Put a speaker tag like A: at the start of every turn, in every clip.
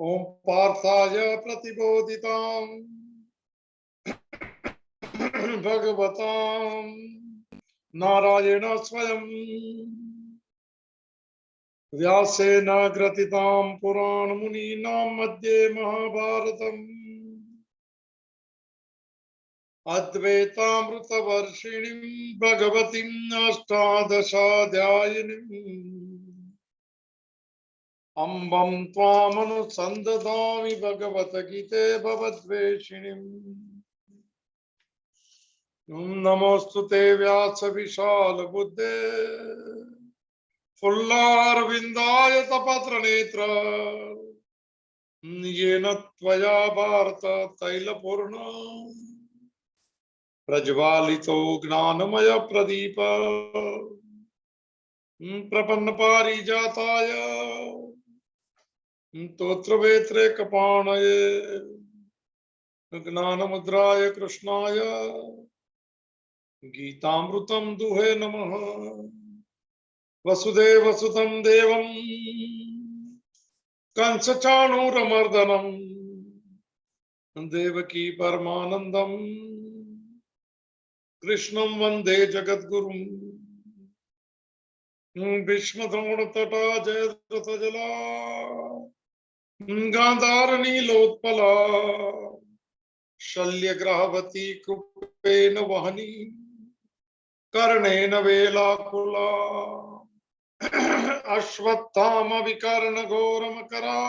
A: ओम पार्थाय प्रतिबोधितां भगवतां नारायण स्वयं व्यासेन ग्रथितां पुराणमुनीनां मध्ये महाभारतम् अद्वैतामृतवर्षिणीं भगवतीम् अष्टादशाध्यायिनीम् अम्बं त्वामनुसन्दधामि भगवद्गीते भवद्वेषिणीम्। नमोऽस्तु ते व्यास विशाल बुद्धे फुल्लारविन्दाय तपत्रनेत्र येन त्वया भारत तैलपूर्ण प्रज्वालितो ज्ञानमय प्रदीप प्रपन्न पारिजाताय तोत्रवेत्रे कपाणये ज्ञानमुद्राय कृष्णाय गीतामृतं दुहे नमः। वसुदेवसुतं देवं कंसचाणूरमर्दनं देवकी परमानन्दं कृष्णं वन्दे जगद्गुरुं। भीष्मद्रोणतटा जयद्रथजला गान्धारनीलोत्पला शल्यग्राहवती कृपेण वहनी कर्णेन वेलाकुला अश्वत्थाम विकर्ण घोरमकरा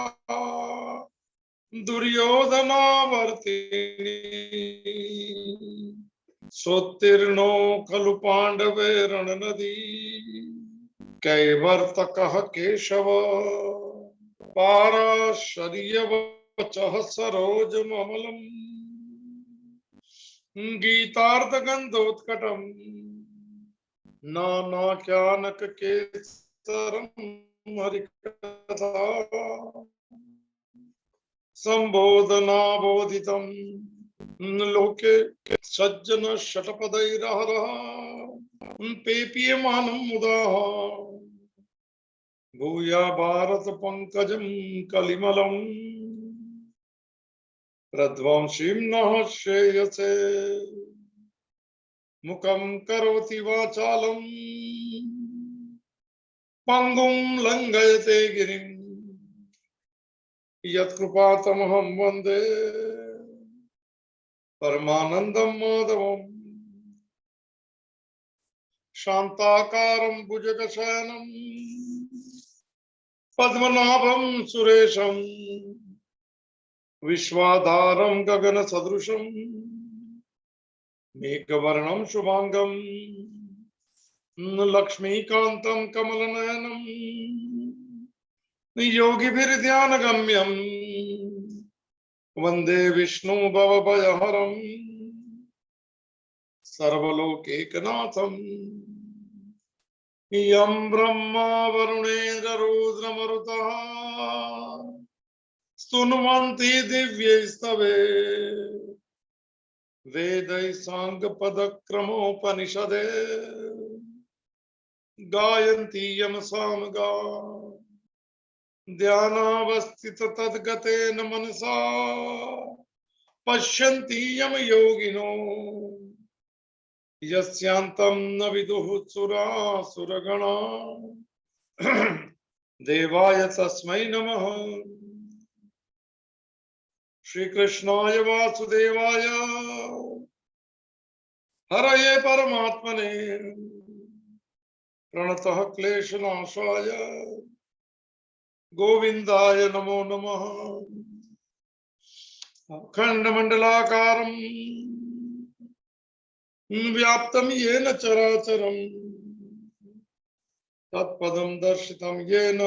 A: दुर्योधनावर्तिनी सोत्तीर्णो खलु पांडवे रणनदी कैवर्तकः केशव पाराशर्यवचः सरोजममलम् गीतार्धगन्धोत्कटम् नानाख्यानककेसरं हरिकथा सम्बोधनाबोधितं लोके सज्जन शतपदैरहरः पेपीयमानं मुदा भूया भारत पंकजं कलिमलं प्रध्वंसीं नः श्रेयसे मुखं करोति वाचालं पंगुं लंघयते गिरिं यत्कृपातमहं वन्दे परमानन्दं माधवम्। शान्ताकारं भुजगशयनं पद्मनाभं सुरेशं विश्वाधारं गगनसदृशं मेघवर्णं शुभांगं लक्ष्मीकान्तं कमलनयनं योगिभिर्ध्यानगम्यं वन्दे विष्णु भवभयहरं सर्वलोकैकनाथं यं ब्रह्मा वरुणेन्द्र रुद्रमरुतः स्तुन्वन्ति दिव्यैस्तवे वेदैः साङ्गपदक्रमोपनिषदे गायन्ति यं सामगा ध्यानावस्थिततद्गतेन मनसा पश्यन्ति यं योगिनो यस्यान्तं न विदुः सुरासुरगणा देवाय तस्मै नमः। श्रीकृष्णाय वासुदेवाय हरये परमात्मने प्रणतः क्लेशनाशाय गोविन्दाय नमो नमः। अखण्डमण्डलाकारं व्याप्तं येन चराचरं तत्पदं दर्शितं येन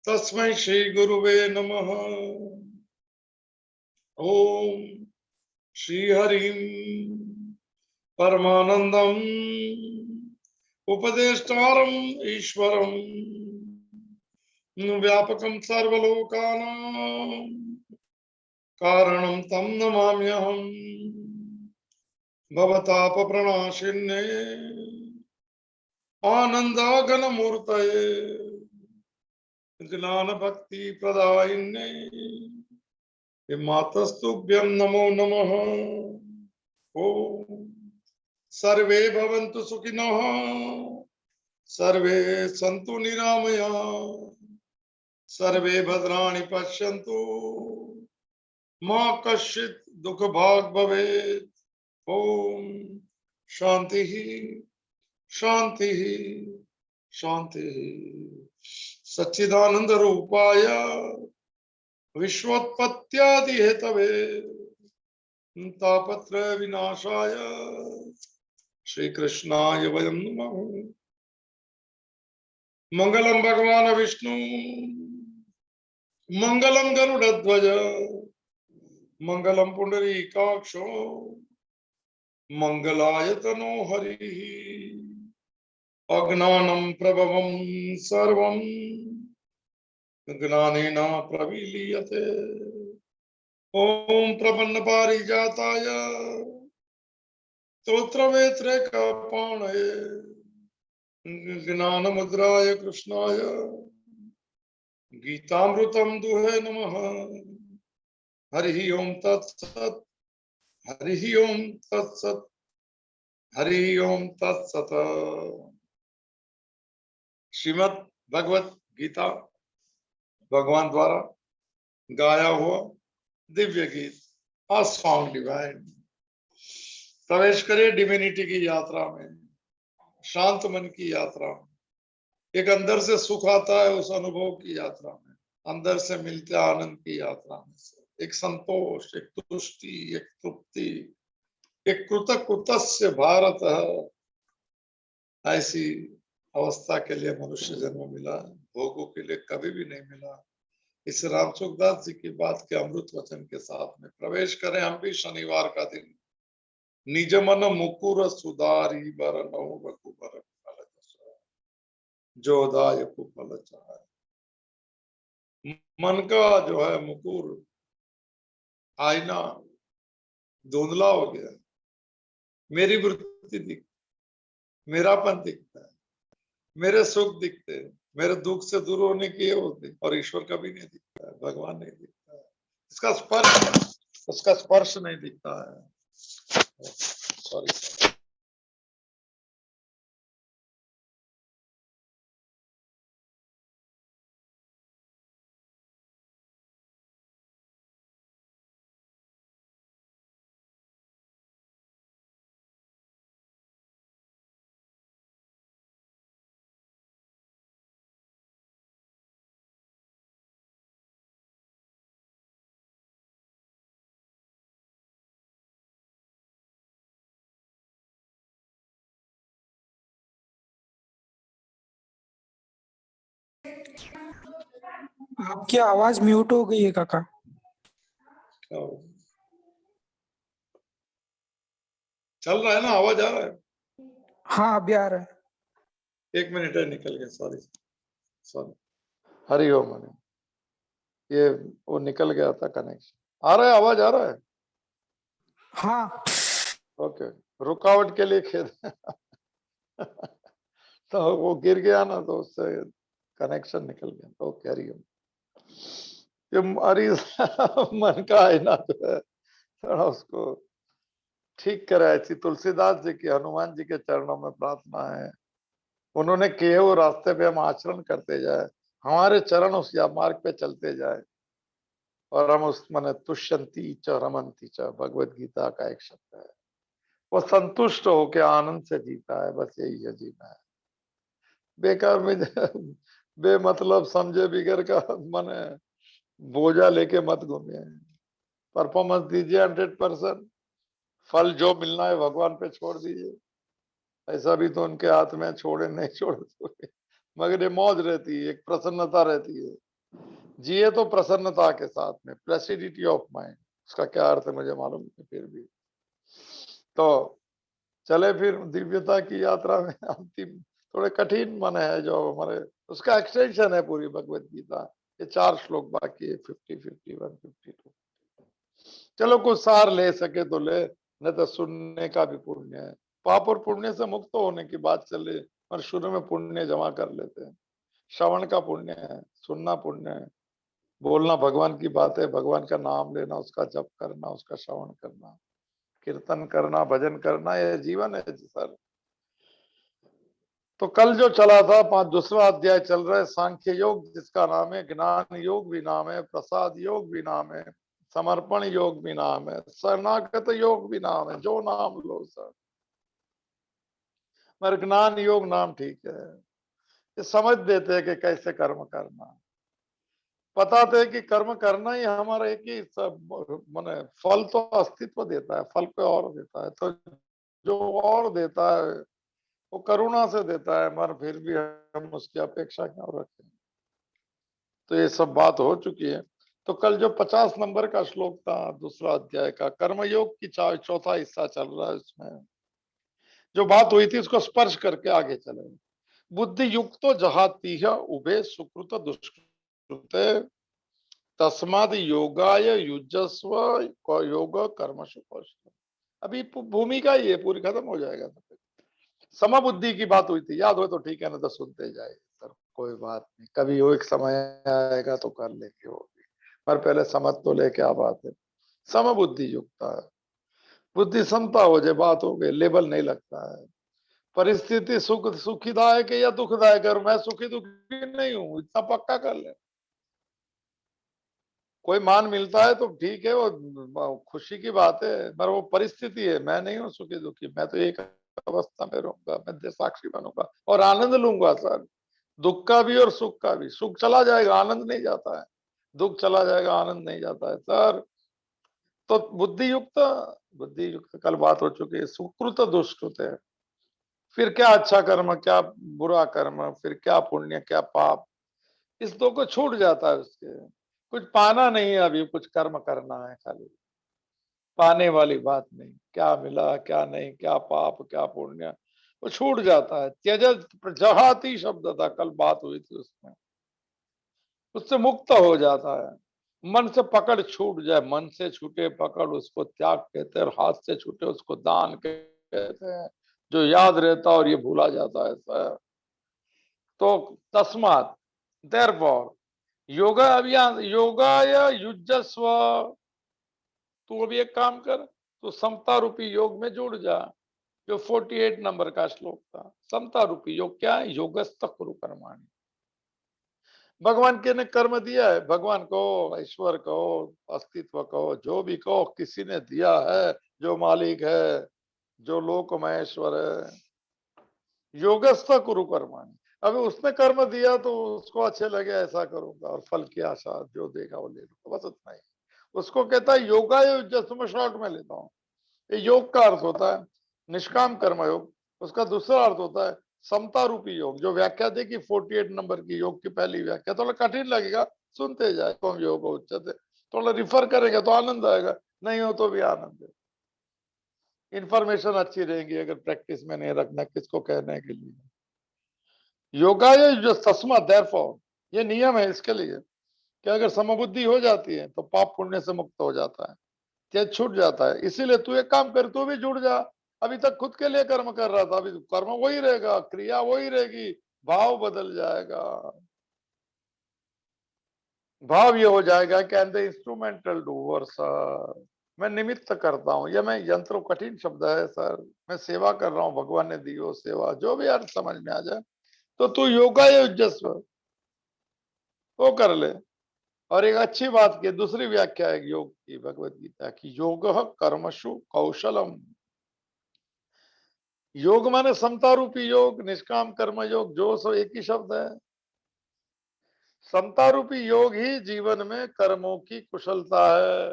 A: तस्मै श्री गुरुवे नमः। ओम श्री हरिं परमानंदं उपदेष्टारं ईश्वरं व्यापकं सर्वलोकानां कारणं तं नमाम्यहं। भवतापप्रणाशिन्ये आनन्दाघनमूर्तये ज्ञान भक्ति प्रदायिने मातस्तुभ्यं नमो नमः। ओम सर्वे भवन्तु सुखिनः, सर्वे सन्तु निरामयाः, सर्वे भद्राणि पश्यन्तु, मा कश्चित् दुःखभाग् भवेत्। ओम शांति शांति शांति। सच्चिदानंद रूपाय विश्वोत्पत्त्यादि हेतवे तापत्र विनाशाय श्री कृष्णाय वयं नमः। मंगलम भगवान विष्णु, मंगलम गरुड़ध्वज, मंगलम पुंडरीकाक्षो, मंगलायतनो हरि। अज्ञानं प्रभवं सर्वं ज्ञानेन प्रविलीयते। ओम प्रपन्न पारिजाताय स्तोत्रवेत्रैकपाणये ज्ञानमुद्राय कृष्णाय गीतामृतं दुहे नमः। हरि ओम तत्सत्, हरि ओम तत्सत्, हरि ओम तत्सत्। श्रीमद् भगवत गीता भगवान द्वारा गाया हुआ दिव्य गीत, अ सॉन्ग डिवाइन। प्रवेश करिए डिविनिटी की यात्रा में, शांत मन की यात्रा में। एक अंदर से सुख आता है उस अनुभव की यात्रा में, अंदर से मिलते आनंद की यात्रा में से एक संतोष, एक तुष्टि, एक तृप्ति, एक कृतकृतस्य भारत है। ऐसी अवस्था के लिए मनुष्य जन्म मिला, भोगों के लिए कभी भी नहीं मिला। इस राम सुखदास जी की बात के अमृत वचन के साथ में प्रवेश करें हम भी शनिवार का दिन। निज मन मुकुर सुधारी बर नौ रघुबर फल जोदाय फल चाहे। मन का जो है मुकुर, आईना धुंधला हो गया, मेरी वृत्ति दिखती, मेरापन दिखता है, मेरे सुख दिखते हैं, मेरे दुख से दूर होने की होती, और ईश्वर कभी नहीं दिखता है, भगवान नहीं दिखता है, इसका स्पर्श, उसका स्पर्श नहीं दिखता है। सॉरी।
B: आपकी आवाज म्यूट हो गई है काका।
A: चल रहा है ना, आवाज आ रहा है?
B: हाँ अभी आ रहा है।
A: एक मिनट है, निकल गया, सॉरी सॉरी। हरि ओम। ये वो निकल गया था कनेक्शन। आ रहा है, आवाज आ रहा है?
B: हाँ
A: ओके, रुकावट के लिए खेद। तो वो गिर गया ना, तो उससे कनेक्शन निकल गया। ओके, हरि ओम। ये हमारी मन का आईना जो है, थोड़ा उसको ठीक करा। ऐसी तुलसीदास जी की, हनुमान जी के चरणों में प्रार्थना है, उन्होंने किए वो रास्ते पे हम आचरण करते जाए, हमारे चरण उस या मार्ग पे चलते जाए, और हम उस मन तुष्यंती च रमंती च, भगवत गीता का एक शब्द है। वो संतुष्ट होके आनंद से जीता है, बस यही है जीना है। बेकार में बेमतलब समझे बिगर का मन है, बोझा लेके मत घूमिए। परफॉर्मेंस दीजिए 100%, फल जो मिलना है भगवान पे छोड़ दीजिए। ऐसा भी तो उनके हाथ में, छोड़े नहीं छोड़े, मगर ये मौज रहती है, एक प्रसन्नता रहती है। जिए तो प्रसन्नता के साथ में, प्लेसिडिटी ऑफ माइंड, उसका क्या अर्थ है मुझे मालूम नहीं, फिर भी तो चले फिर दिव्यता की यात्रा में। अंतिम थोड़े कठिन मन है जो हमारे, उसका एक्सटेंशन है पूरी भगवत गीता। ये 4 श्लोक बाकी है, 50, 51, 52। चलो कुछ सार ले सके तो ले, नहीं तो सुनने का भी पुण्य है। पाप और पुण्य से मुक्त होने की बात चल रही है, और शुरू में पुण्य जमा कर लेते हैं। श्रवण का पुण्य है, सुनना पुण्य है, बोलना भगवान की बात है, भगवान का नाम लेना, उसका जप करना, उसका श्रवण करना, कीर्तन करना, भजन करना, ये जीवन है सर। तो कल जो चला था दूसरा अध्याय चल रहा है सांख्य योग, जिसका नाम है ज्ञान योग भी नाम है, प्रसाद योग भी नाम है, समर्पण योग भी नाम है, शरणागत योग भी नाम है, जो नाम लो सर। मगर ज्ञान योग नाम ठीक है, ये समझ देते हैं कि कैसे कर्म करना, बताते कि कर्म करना ही हमारा एक ही सब माने फल तो अस्तित्व देता है, फल पे और देता है, तो जो और देता है वो करुणा से देता है, मगर फिर भी हम उसकी अपेक्षा क्यों रखें। तो ये सब बात हो चुकी है। तो कल जो 50 नंबर का श्लोक था दूसरा अध्याय का, कर्मयोग की चौथा हिस्सा चल रहा है, उसमें जो बात हुई थी उसको स्पर्श करके आगे चले। बुद्धि युक्तो जहाती है उभे सुकृत दुष्कृत तस्माद योगाय युजस्व योग कर्मशु कौशल। अभी भूमिका ही है, पूरी खत्म हो जाएगा। समबुद्धि की बात हुई थी, याद हो तो ठीक है, ना तो सुनते जाए सर, कोई बात नहीं, कभी वो एक समय आएगा तो कर लेंगे वो भी, पर पहले समझ तो लेके आ बात है। समबुद्धि युक्ता है, बुद्धि समता हो जाए, बात हो गई, लेबल नहीं लगता है। परिस्थिति सुखीदायक है या दुखदायक है, और मैं सुखी दुखी नहीं हूं, इतना पक्का कर ले। कोई मान मिलता है तो ठीक है, वो खुशी की बात है, पर वो परिस्थिति है, मैं नहीं हूँ सुखी दुखी, मैं तो एक अवस्था में रहूंगा, मैं साक्षी बनूंगा और आनंद लूंगा सर, दुख का भी और सुख का भी। सुख चला जाएगा, आनंद नहीं जाता है, दुख चला जाएगा, आनंद नहीं जाता है सर। तो बुद्धि युक्त कल बात हो चुकी है, सुकृत दुष्कृत है, फिर क्या अच्छा कर्म क्या बुरा कर्म, फिर क्या पुण्य क्या पाप, इस दो को छूट जाता है उसके। कुछ पाना नहीं है, अभी कुछ कर्म करना है खाली, पाने वाली बात नहीं, क्या मिला क्या नहीं, क्या पाप क्या पुण्य, वो छूट जाता है। त्यज जहाती शब्द था, कल बात हुई थी उसमें, उससे मुक्त हो जाता है। मन से पकड़ छूट जाए, मन से छूटे पकड़ उसको त्याग कहते हैं, और हाथ से छूटे उसको दान कहते हैं, जो याद रहता और ये भूला जाता है सर। तो तस्मात देयरफॉर योगा अभियान योगा या युजस्व, तू अभी एक काम कर, तू समता रूपी योग में जुड़ जा, जो 48 नंबर का श्लोक था। समता रूपी योग क्या है? योगस्थ कुरु कर्माणि। भगवान के ने कर्म दिया है, भगवान को, ईश्वर को, अस्तित्व को, जो भी को किसी ने दिया है, जो मालिक है, जो लोक महेश्वर है, योगस्थ कुरु कर्माणि। अभी उसने कर्म दिया तो उसको अच्छे लगे ऐसा करूंगा, और फल की आशा, जो देगा वो ले लूंगा, बस उतना ही। उसको कहता है योगा योग, जैसे मैं शॉर्ट में लेता हूँ। ये योग का अर्थ होता है निष्काम कर्म योग, उसका दूसरा अर्थ होता है समता रूपी योग। जो व्याख्या देखी 48 नंबर की योग की पहली व्याख्या, थोड़ा कठिन लगेगा, सुनते जाए। कौन योग उच्चते, थोड़ा रिफर करेंगे तो आनंद आएगा, नहीं हो तो भी आनंद है। इंफॉर्मेशन अच्छी रहेगी, अगर प्रैक्टिस में नहीं रखना किसको कहने के लिए। योगा ये जो तस्मा देयरफॉर, ये नियम है इसके लिए कि अगर समबुद्धि हो जाती है तो पाप पुण्य से मुक्त हो जाता है, तेज छूट जाता है। इसीलिए तू एक काम कर, तू भी जुड़ जा। अभी तक खुद के लिए कर्म कर रहा था, अभी कर्म वही रहेगा, क्रिया वही रहेगी, भाव बदल जाएगा। भाव ये हो जाएगा कि एंड द इंस्ट्रूमेंटल डूवर सर, मैं निमित्त करता हूँ, ये मैं यंत्र, कठिन शब्द है सर, मैं सेवा कर रहा हूँ, भगवान ने दी हो सेवा, जो भी अर्थ समझ में आ जाए। तो तू योगा युजस्व वो कर ले। और एक अच्छी बात की दूसरी व्याख्या है योग की, भगवत गीता की, योग कर्मशु कौशलम। योग माने समता रूपी योग, निष्काम कर्म योग, जो सो एक ही शब्द है। समता रूपी योग ही जीवन में कर्मों की कुशलता है।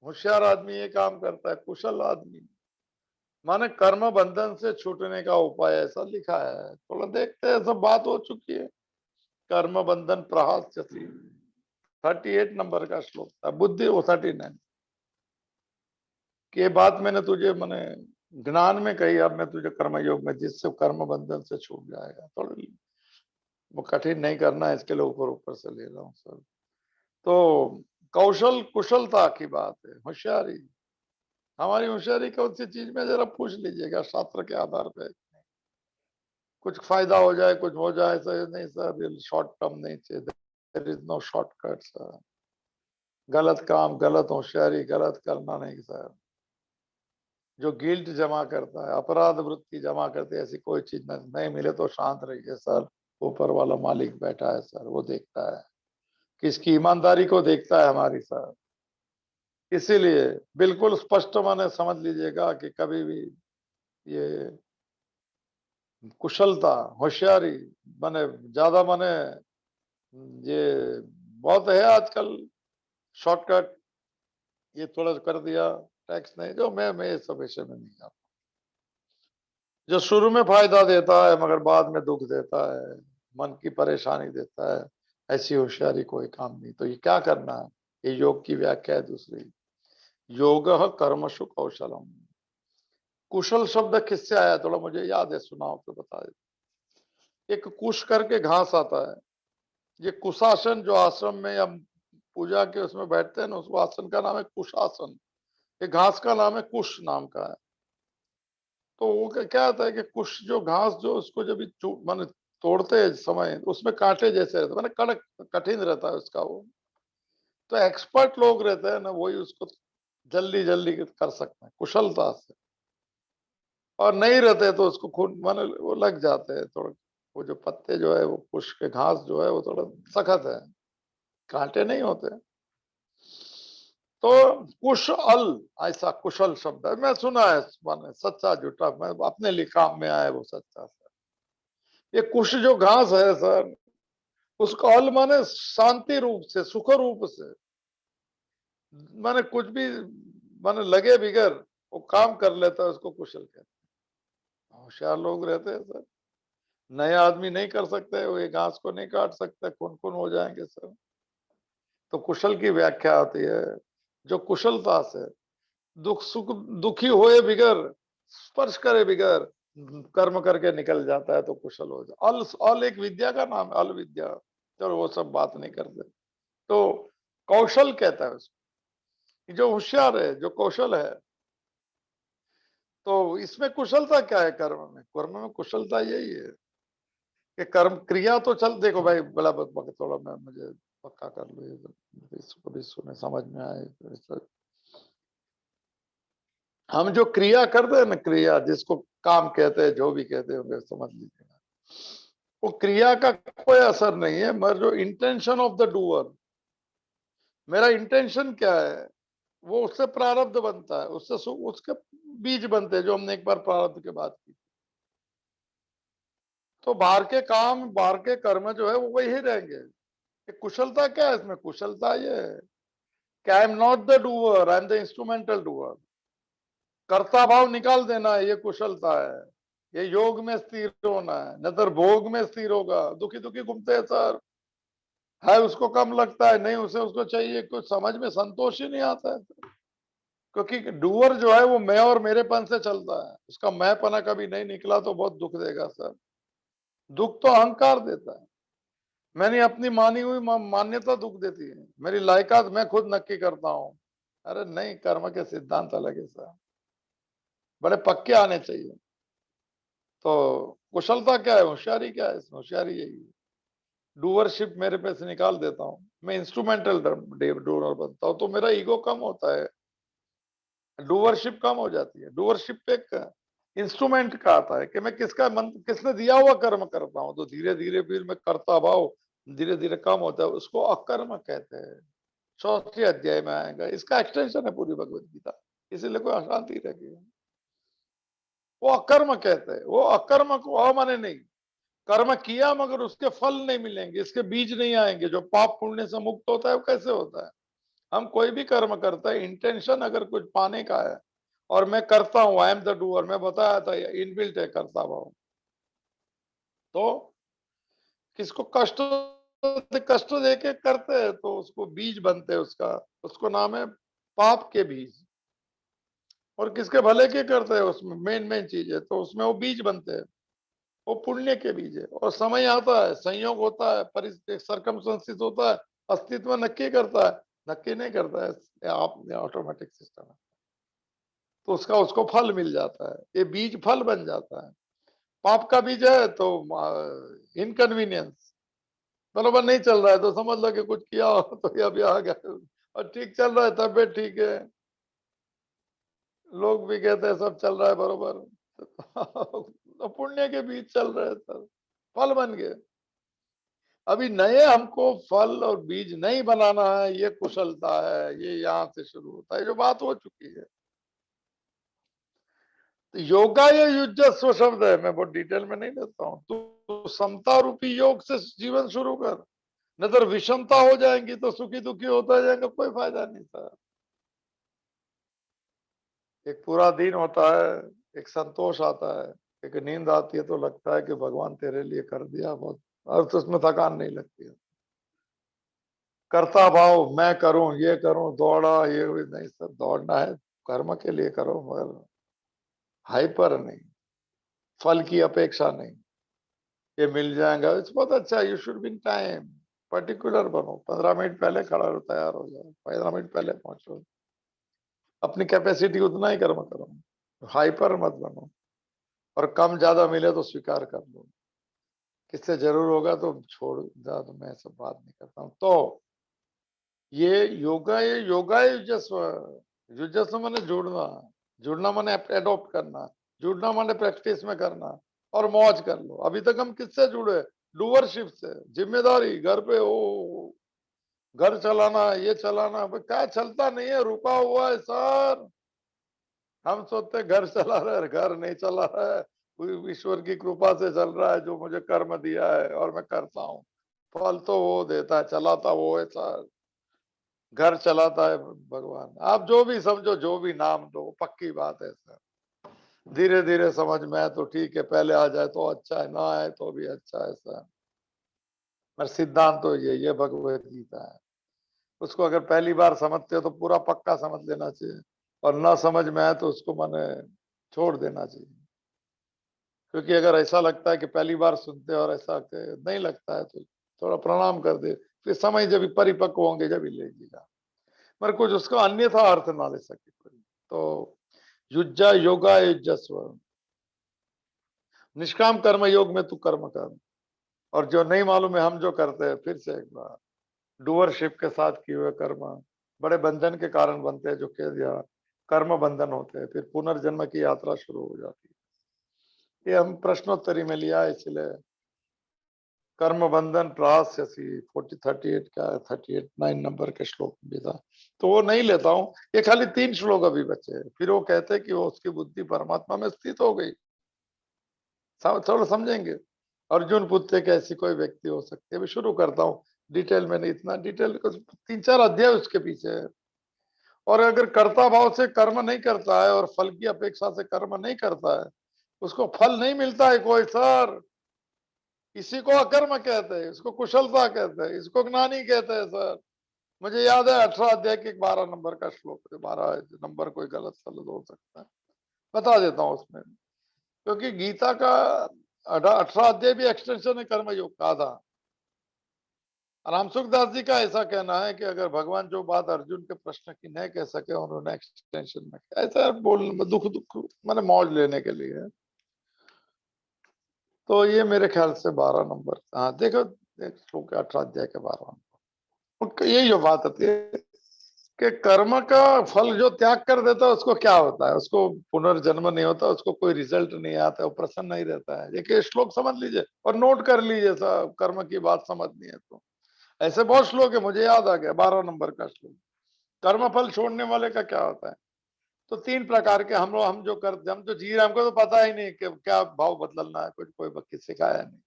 A: होशियार आदमी ये काम करता है, कुशल आदमी माने कर्म बंधन से छूटने का उपाय, ऐसा लिखा है। थोड़ा देखते हैं, सब बात हो चुकी है। कर्म बंधन प्रहास्यति, 38 नंबर का श्लोक था, बुद्धि वो 39 के बाद मैंने तुझे मैंने ज्ञान में कही, अब मैं तुझे कर्म योग में, जिससे कर्म बंधन से छूट जाएगा। थोड़ी वो कठिन नहीं करना है, इसके लिए ऊपर ऊपर से ले रहा हूँ सर। तो कौशल कुशलता की बात है, होशियारी। हमारी होशियारी कौन सी चीज में, जरा पूछ लीजिएगा शास्त्र के आधार पे। कुछ फायदा हो जाए, कुछ हो जाए सर, नहीं सर, शॉर्ट टर्म नहीं चाहिए। There is no shortcut sir. गलत काम, गलत होशियारी, गलत करना नहीं सर। जो गिल्ट जमा करता है, अपराध वृत्ति जमा करती है, ऐसी कोई चीज नहीं मिले तो शांत रहिए सर। ऊपर वाला मालिक बैठा है सर, वो देखता है, किसकी ईमानदारी को देखता है हमारी सर। इसीलिए बिल्कुल स्पष्ट माने समझ लीजिएगा कि कभी भी ये कुशलता, होशियारी माने ज्यादा माने ये बहुत है आजकल शॉर्टकट, ये थोड़ा कर दिया, टैक्स नहीं, जो मैं इस सब विषय में नहीं आता। जो शुरू में फायदा देता है मगर बाद में दुख देता है, मन की परेशानी देता है, ऐसी होशियारी कोई काम नहीं। तो ये क्या करना है, ये योग की व्याख्या है दूसरी। योग कर्मशु कौशलम। कुशल शब्द किससे आया, थोड़ा मुझे याद है, सुनाओ तो बता दे। एक कुश करके घास आता है, ये कुशासन जो आश्रम में या पूजा के उसमें बैठते हैं ना, उस आसन का नाम है कुशासन। ये घास का नाम है कुश नाम का है। तो वो क्या होता है कि कुछ जो घास जो उसको जब माने तोड़ते समय उसमें कांटे जैसे रहते, माने कड़क कठिन रहता है उसका वो। तो एक्सपर्ट लोग रहते हैं ना, वही उसको जल्दी जल्दी कर सकते हैं कुशलता से। और नहीं रहते तो उसको खून माने वो लग जाते हैं थोड़ा। वो जो पत्ते जो है वो कुश के घास जो है वो थोड़ा सख्त है, कांटे नहीं होते। तो कुशल, ऐसा कुशल शब्द है, मैं सुना है, माने सच्चा झूठा मैं अपने लिए काम में आया वो सच्चा। ये कुश जो घास है सर, उसका हल माने शांति रूप से, सुख रूप से, माने कुछ भी माने लगे बिगर वो काम कर लेता है, उसको कुशल कहते हैं। होशियार लोग रहते हैं सर, नए आदमी नहीं कर सकते, वो ये घास को नहीं काट सकते, कौन कौन हो जाएंगे सर। तो कुशल की व्याख्या आती है जो कुशलता से दुख सुख, दुखी होए बिगर, स्पर्श करे बिगर कर्म करके निकल जाता है, तो कुशल हो जाता। अल एक विद्या का नाम है, अल विद्या। चलो वो सब बात नहीं करते। तो कौशल कहता है उसको, जो होशियार है, जो कौशल है। तो इसमें कुशलता क्या है, कर्म में, कर्म में कुशलता यही है कि कर्म क्रिया तो चल, देखो भाई बड़ा थोड़ा मैं मुझे पक्का कर लो ये इसको भी सुने समझ में आए तो। हम जो क्रिया करते हैं ना, क्रिया जिसको काम कहते हैं, जो भी कहते हैं समझ लीजिएगा, वो क्रिया का कोई असर नहीं है, मगर जो इंटेंशन ऑफ द डूअर, मेरा इंटेंशन क्या है, वो उससे प्रारब्ध बनता है, उससे उसके बीज बनते हैं, जो हमने एक बार प्रारब्ध के बात की। तो बाहर के काम, बाहर के कर्म जो है वो वही रहेंगे। कुशलता क्या है इसमें, कुशलता ये है कि I am not the doer, I am the instrumental doer. कर्ता भाव निकाल देना है, ये कुशलता है। ये योग में स्थिर होना है, नजर भोग में स्थिर होगा। दुखी दुखी घूमते हैं सर, है उसको कम लगता है, नहीं उसे उसको चाहिए, कुछ समझ में संतोष ही नहीं आता है। क्योंकि डूअर जो है वो मैं और मेरेपन से चलता है, उसका मैंपना कभी नहीं निकला तो बहुत दुख देगा सर। दुख तो अहंकार देता है, मैंने अपनी मानी हुई मान्यता दुख देती है, मेरी लायकात मैं खुद नक्की करता हूं। अरे नहीं, कर्म के सिद्धांत अलग है सर, बड़े पक्के आने चाहिए। तो कुशलता क्या है, होशियारी क्या है, होशियारी यही है, डूअरशिप मेरे पे से निकाल देता हूँ, मैं इंस्ट्रूमेंटल डूअर बनता हूँ, तो मेरा ईगो कम होता है, डूअरशिप कम हो जाती है। डूअरशिप एक इंस्ट्रूमेंट का आता है कि मैं किसका मन, किसने दिया हुआ कर्म करता हूँ, तो धीरे धीरे फिर मैं करता भाव धीरे धीरे कम होता है, उसको अकर्म कहते हैं। चौथे अध्याय में आएगा, इसका एक्सटेंशन है पूरी भगवत गीता, इसीलिए कोई अशांति रहेगी। वो अकर्म कहते हैं, वो अकर्म को माने नहीं, कर्म किया मगर उसके फल नहीं मिलेंगे, इसके बीज नहीं आएंगे। जो पाप पुण्य से मुक्त होता है वो कैसे होता है, हम कोई भी कर्म करते हैं, इंटेंशन अगर कुछ पाने का है और मैं करता हूं, आई एम द डूअर, मैं बताया था इनबिल्ट है करता भाव। तो किसको कष्ट, कष्ट देके करते हैं तो उसको बीज बनते हैं उसका, उसको नाम है पाप के बीज। और किसके भले के करते हैं, उसमें मेन मेन चीज है, तो उसमें वो बीज बनते हैं, वो पुण्य के बीज है। और समय आता है, संयोग होता है, परिस्थिति सरकमस्टेंसेस होता है, अस्तित्व नक्की करता है, नक्की नहीं करता है, आप ऑटोमेटिक सिस्टम है, तो उसका उसको फल मिल जाता है, ये बीज फल बन जाता है। पाप का बीज है तो इनकन्वीनियंस, बराबर नहीं चल रहा है तो समझ लो कि कुछ किया हो तो ये अभी आ गया, और ठीक चल रहा है तबियत ठीक है, लोग भी कहते हैं सब चल रहा है बरोबर, तो पुण्य के बीज चल रहे हैं सर, फल बन गए। अभी नए हमको फल और बीज नहीं बनाना है, ये कुशलता है, ये यहाँ से शुरू होता है, जो बात हो चुकी है। तो योगा ये युजस्व शब्द है, मैं बहुत डिटेल में नहीं लेता हूँ। तू समता रूपी योग से जीवन शुरू कर, नहीं तो विषमता हो जाएंगी तो सुखी दुखी होता जाएगा, कोई फायदा नहीं सर। एक पूरा दिन होता है, एक संतोष आता है, एक नींद आती है तो लगता है कि भगवान तेरे लिए कर दिया बहुत, और तो उसमें थकान नहीं लगती है। करता भाव, मैं करूं ये करूं, दौड़ा ये भी नहीं सर, दौड़ना है कर्म के लिए करो, मगर हाइपर नहीं, फल की अपेक्षा नहीं, ये मिल जाएगा इट्स बहुत अच्छा, you should be in time, particular बनो, 15 मिनट पहले खड़ा हो, तैयार हो जाओ, 15 मिनट पहले पहुंचो, अपनी कैपेसिटी उतना ही कर्म करो, हाइपर मत बनो, और कम ज्यादा मिले तो स्वीकार कर लो, किससे जरूर होगा तो छोड़ जा, तो मैं सब बात नहीं करता हूँ। तो ये योगा है युजस्व, युजस्व माने जुड़ना, जुड़ना माने एडॉप्ट करना, जुड़ना माने प्रैक्टिस में करना, और मौज कर लो। अभी तक हम किससे जुड़े, डूअरशिप से, जिम्मेदारी घर पे हो, घर चलाना, ये चलाना, क्या चलता नहीं है, रुका हुआ है सर। हम सोचते घर चला रहे, घर नहीं चला रहा है, ईश्वर की कृपा से चल रहा है, जो मुझे कर्म दिया है और मैं करता हूँ, फल तो वो देता है, चलाता वो है सर, घर चलाता है भगवान। आप जो भी समझो, जो भी नाम दो, पक्की बात है सर, धीरे धीरे समझ में आए तो ठीक है, पहले आ जाए तो अच्छा है, ना आए तो भी अच्छा है सर। पर सिद्धांत तो ये भगवत गीता है, उसको अगर पहली बार समझते हो तो पूरा पक्का समझ लेना चाहिए, और ना समझ में आए तो उसको माने छोड़ देना चाहिए। क्योंकि अगर ऐसा लगता है कि पहली बार सुनते और ऐसा नहीं लगता है तो थोड़ा प्रणाम कर दे, फिर समय जब भी परिपक्व होंगे जब भी लीजिएगा, मगर कुछ उसका अन्यथा अर्थ ना ले सके कोई। तो युज्जा योगा युजस्व, निष्काम कर्म योग में तू कर्म कर, और जो नहीं मालूम है हम जो करते हैं, फिर से एक बार डूअरशिप के साथ किए हुए कर्म बड़े बंधन के कारण बनते हैं, जो कह दिया कर्म बंधन होते हैं, फिर पुनर्जन्म की यात्रा शुरू हो जाती है। ये हम प्रश्नोत्तरी में लिया है, इसलिए कर्म बंधन प्राश्यसी 4038 का 38 9 नंबर के श्लोक भी था, तो वो नहीं लेता हूँ। ये खाली 3 श्लोक अभी बचे हैं, फिर वो कहते हैं कि वो उसकी बुद्धि परमात्मा में स्थित हो गई, थोड़ा समझेंगे। अर्जुन पुत्र के ऐसी कोई व्यक्ति हो सकती है, अभी शुरू करता हूँ, डिटेल में नहीं, इतना डिटेल 3 4 अध्याय उसके पीछे है। और अगर कर्ता भाव से कर्म नहीं करता है और फल की अपेक्षा से कर्म नहीं करता है, उसको फल नहीं मिलता है कोई सर। इसी को अकर्म कहते हैं, इसको कुशलता कहते हैं, इसको ज्ञानी कहते हैं सर। मुझे याद है 18 अध्याय के 12 नंबर का श्लोक है, 12 नंबर कोई गलत सलत हो सकता है, बता देता हूँ उसमें, क्योंकि गीता का 18 अध्याय भी एक्सटेंशन है कर्म योग का आधा। रामसुख दास जी का ऐसा कहना है कि अगर भगवान जो बात अर्जुन के प्रश्न की नहीं कह सके, उन्होंने एक्सटेंशन में ऐसा बोल, दुख दुख मैंने मौज लेने के लिए। तो ये मेरे ख्याल से 12 नंबर, हाँ देखो, देख श्लोक 18 अध्याय के 12 नंबर, ये जो बात होती है कि कर्म का फल जो त्याग कर देता है उसको क्या होता है, उसको पुनर्जन्म नहीं होता, उसको कोई रिजल्ट नहीं आता, वो प्रसन्न नहीं रहता है। देखिए श्लोक समझ लीजिए और नोट कर लीजिए साहब, कर्म की बात समझनी है तो। ऐसे बहुत श्लोक है, मुझे याद आ गया 12 नंबर का श्लोक, कर्म फल छोड़ने वाले का क्या होता है। तो 3 प्रकार के हम जो करते, हम जो जी रहे, हमको तो पता ही नहीं कि क्या भाव बदलना है, कुछ कोई बच्चे सिखाया नहीं,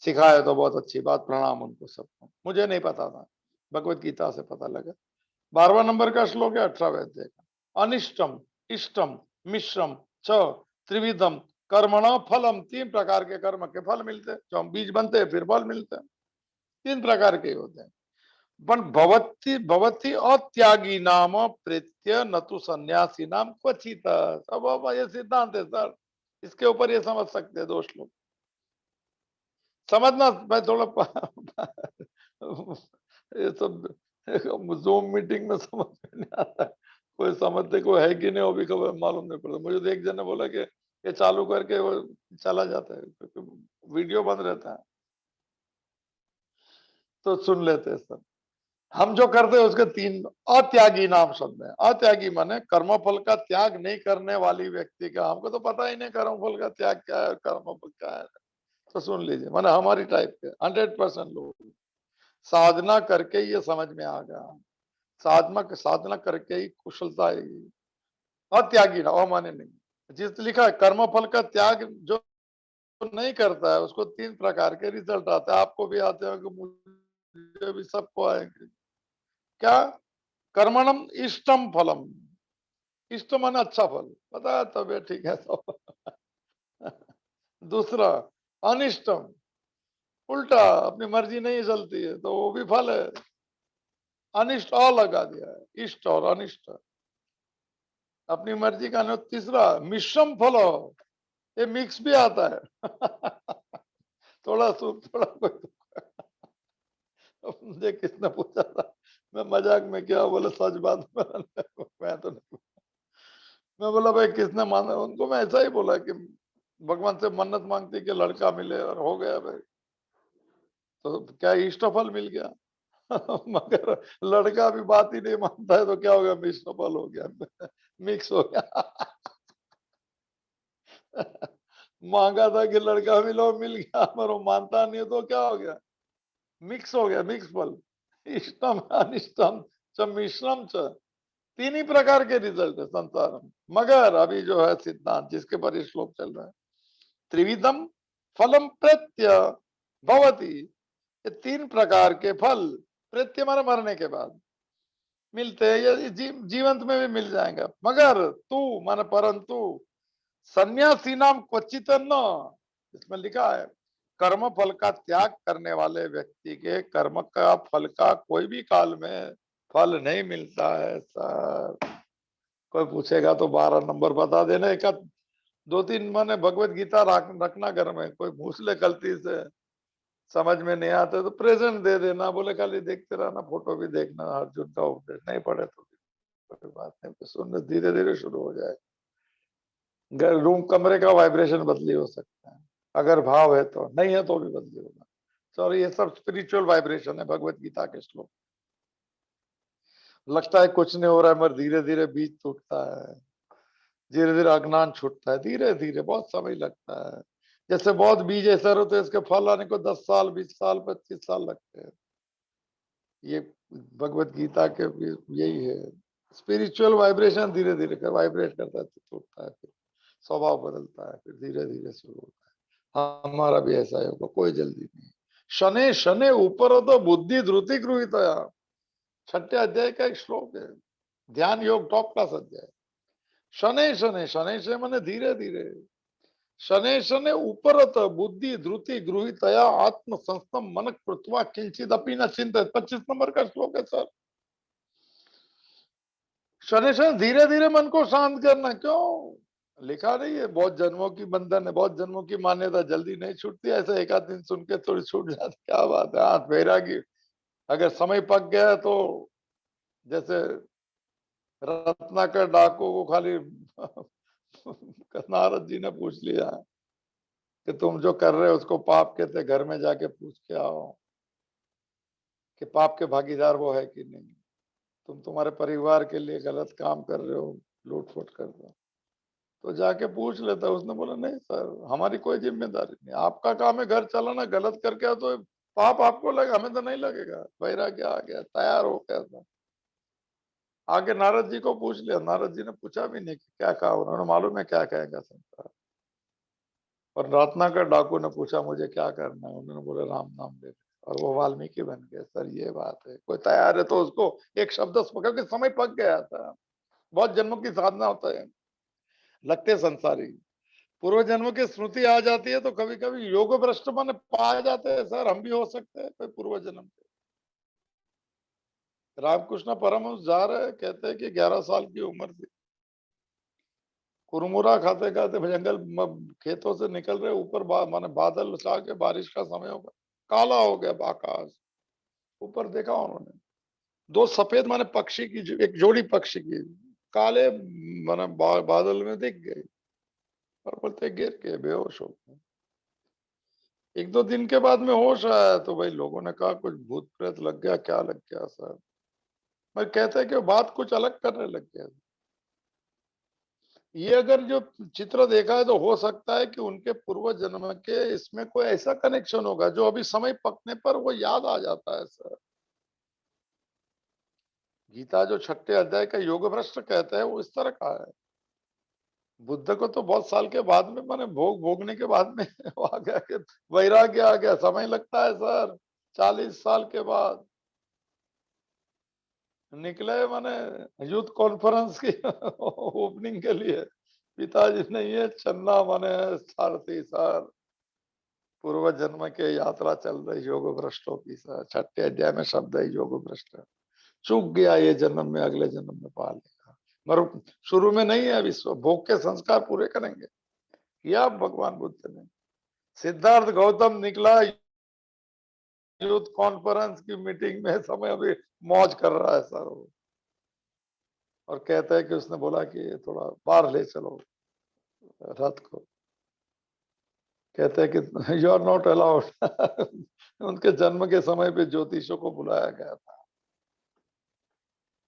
A: सिखाया तो बहुत अच्छी बात, प्रणाम उनको सबको, मुझे नहीं पता था, भगवत गीता से पता लगा। 12वां नंबर का श्लोक है 18वें अध्याय का, अनिष्टम इष्टम मिश्रम च त्रिविधम कर्मण फलम, 3 प्रकार के कर्म के फल मिलते हैं, जो हम बीज बनते हैं फिर फल मिलते हैं, 3 प्रकार के होते हैं। पण भवती भवती अत्यागी नाम प्रेत्य न तो सन्यासी नाम क्वचित, अब ये सिद्धांत है सर, इसके ऊपर ये समझ सकते हैं 2 श्लोक, समझना। मैं थोड़ा ये सब जूम मीटिंग में समझ में नहीं आता, कोई समझते कोई है कि नहीं वो भी खबर मालूम नहीं पड़ता। मुझे तो एक जन ने बोला कि ये चालू करके वो चला जाता है, क्योंकि वीडियो बंद रहता है तो सुन लेते हैं सब। हम जो करते हैं उसके तीन अत्यागी नाम शब्द है। अत्यागी माने कर्मफल का त्याग नहीं करने वाली व्यक्ति का। हमको तो पता ही नहीं कर्मफल का त्याग क्या है, कर्मफल क्या है। तो सुन लीजिए, माने हमारी टाइप के 100% लोग साधना करके ये समझ में आ गया, साधना करके ही कुशलता आएगी। अत्यागी ना, अमाने नहीं। जिस लिखा है कर्मफल का त्याग जो नहीं करता है उसको 3 प्रकार के रिजल्ट आते हैं। आपको भी आते होंगे, मुझे भी, सबको आएंगे। क्या? कर्मणम इष्टम फलम। इष्ट माने अच्छा फल, पता है, तबीयत ठीक है तो। दूसरा अनिष्टम, उल्टा, अपनी मर्जी नहीं चलती है तो वो भी फल है। अनिष्ट और लगा दिया है, इष्ट और अनिष्ट, अपनी मर्जी का नहीं। तीसरा मिश्रम फल, ये मिक्स भी आता है। थोड़ा सुख थोड़ा कोई। मुझे किसने पूछा था, मैं मजाक में क्या बोला, सच बात में मैं तो नहीं। मैं बोला भाई किसने माना, उनको मैं ऐसा ही बोला कि भगवान से मन्नत मांगती कि लड़का मिले, और हो गया भाई। तो क्या इष्ट फल मिल गया। मगर लड़का भी बात ही नहीं मानता है तो क्या हो गया, मिश्र फल हो गया, मिक्स हो गया। मांगा था कि लड़का मिलो, मिल गया, पर वो मानता नहीं है तो क्या हो गया, मिक्स हो गया, मिक्स फल। इष्टम अनिष्टम च मिश्रम च, तीन ही प्रकार के रिजल्ट है संसार में। मगर अभी जो है सिद्धांत जिसके पर ये श्लोक चल रहा है, त्रिविधम फलम प्रत्य भवती, ये 3 प्रकार के फल प्रत्य माने मरने के बाद मिलते हैं, ये जीवंत में भी मिल जाएंगे। मगर तू माने परंतु सन्यासी नाम क्वचित न, इसमें लिखा है कर्म फल का त्याग करने वाले व्यक्ति के कर्म का फल का कोई भी काल में फल नहीं मिलता है सर। कोई पूछेगा तो 12 नंबर बता देना, एक 2-3 माने भगवत गीता रखना घर में, कोई पूछ ले गलती से समझ में नहीं आते तो प्रेजेंट दे देना, बोले खाली देखते रहना, फोटो भी देखना, अर्जुन का उपदेश नहीं पढ़े तो कोई बात नहीं, तो सुनने धीरे धीरे शुरू हो जाए। रूम कमरे का वाइब्रेशन बदली हो सकता है, अगर भाव है तो, नहीं है तो भी बदली होगा। सॉरी, ये सब स्पिरिचुअल वाइब्रेशन है, भगवत गीता के श्लोक। लगता है कुछ नहीं हो रहा है, मगर धीरे धीरे बीज टूटता है, धीरे धीरे अज्ञान छूटता है, धीरे धीरे, बहुत समय लगता है। जैसे बहुत बीज ऐसे होते हैं, इसके फल आने को 10 साल, 20 साल, 25 साल लगते हैं। ये भगवत गीता के भी यही है। स्पिरिचुअल वाइब्रेशन धीरे धीरे कर वाइब्रेट करता है तो टूटता है, फिर स्वभाव बदलता है, फिर धीरे धीरे शुरू होता है। हमारा भी ऐसा ही होगा, कोई जल्दी नहीं। शने शने ऊपर तो बुद्धि ध्रुति गृहित, 6ठे अध्याय का एक श्लोक है, ध्यान योग टॉप क्लास अध्याय। शने शने, शने से मैंने धीरे धीरे, शने शने उपरत बुद्धि ध्रुति गृहितया आत्म संस्तम मन कृत्वा किंचित अपनी न चिंतित, 25 नंबर का श्लोक है सर। शनि शनि धीरे धीरे मन को शांत करना, क्यों लिखा नहीं है, बहुत जन्मों की बंधन है, बहुत जन्मों की मान्यता, जल्दी नहीं छूटती, ऐसे एक आध दिन सुन के थोड़ी छूट जाती, क्या बात है। हाथ वैरागी, अगर समय पक गया तो जैसे रत्नाकर डाकू को खाली नारद जी ने पूछ लिया कि तुम जो कर रहे हो उसको पाप कहते, घर में जाके पूछ के आओ कि पाप के भागीदार वो है कि नहीं, तुम तुम्हारे परिवार के लिए गलत काम कर रहे हो, लूट फूट कर रहे हो, तो जाके पूछ लेता। उसने बोला नहीं सर, हमारी कोई जिम्मेदारी नहीं, आपका काम है घर चलाना, गलत करके तो पाप आपको लगा, हमें तो नहीं लगेगा। वैराग्य आ गया, तैयार हो गया था। आगे नारद जी को पूछ लिया, नारद जी ने पूछा भी नहीं कि क्या कहा, उन्होंने मालूम है क्या कहेगा संसार। और रत्नाकर डाकू ने पूछा मुझे क्या करना है, उन्होंने बोला राम नाम ले, और वो वाल्मीकि बन गए सर। ये बात है, कोई तैयार है तो उसको एक शब्द, क्योंकि समय पक गया था, बहुत जन्मों की साधना होता है, लगते संसारी, पूर्व जन्मों की स्मृति आ जाती है तो कभी कभी योग भ्रष्ट मन पा जाते हैं सर, हम भी हो सकते हैं कोई पूर्व जन्म के। रामकृष्ण परमहंस जा रहे, कहते हैं कि 11 साल की उम्र थी, कुरमुरा खाते खाते जंगल खेतों से निकल रहे, ऊपर माने बादल छा के बारिश का समय होगा, काला हो गया आकाश। ऊपर देखा उन्होंने, 2 सफेद माने पक्षी की एक जोड़ी पक्षी की काले माने बादल में दिख गई, और बोलते गिर के बेहोश हो गए। एक दो दिन के बाद में होश आया तो भाई लोगों ने कहा कुछ भूत प्रेत लग गया, क्या लग गया सर। मैं कहते हैं कि बात कुछ अलग करने लग गया। ये अगर जो चित्र देखा है तो हो सकता है कि उनके पूर्व जन्म के इसमें कोई ऐसा कनेक्शन होगा जो अभी समय पकने पर वो याद आ जाता है सर। गीता जो 6 अध्याय का योग भ्रष्ट कहते हैं वो इस तरह का है। बुद्ध को तो बहुत साल के बाद में माने भोगने के बाद में वो आ गया कि वैराग्य आ गया, समय लगता है सर। 40 साल के बाद निकले माने यूथ कॉन्फ्रेंस की ओपनिंग के लिए। पिताजी नहीं है, चन्ना माने सारथी सर। पूर्व जन्म के यात्रा चल रही योग भ्रष्टों की सर। 6 अध्याय में शब्द है योग भ्रष्ट। चूक गया ये जन्म में, अगले जन्म में पा लेगा। मगर शुरू में नहीं है, विश्व भोग के संस्कार पूरे करेंगे। किया भगवान बुद्ध ने। सिद्धार्थ गौतम निकला यूथ कॉन्फ्रेंस की मीटिंग में, समय अभी मौज कर रहा है सर वो। और कहता है कि उसने बोला कि थोड़ा बाहर ले चलो रथ को। कहते हैं कि यू आर नॉट अलाउड। उनके जन्म के समय पे ज्योतिषों को बुलाया गया था।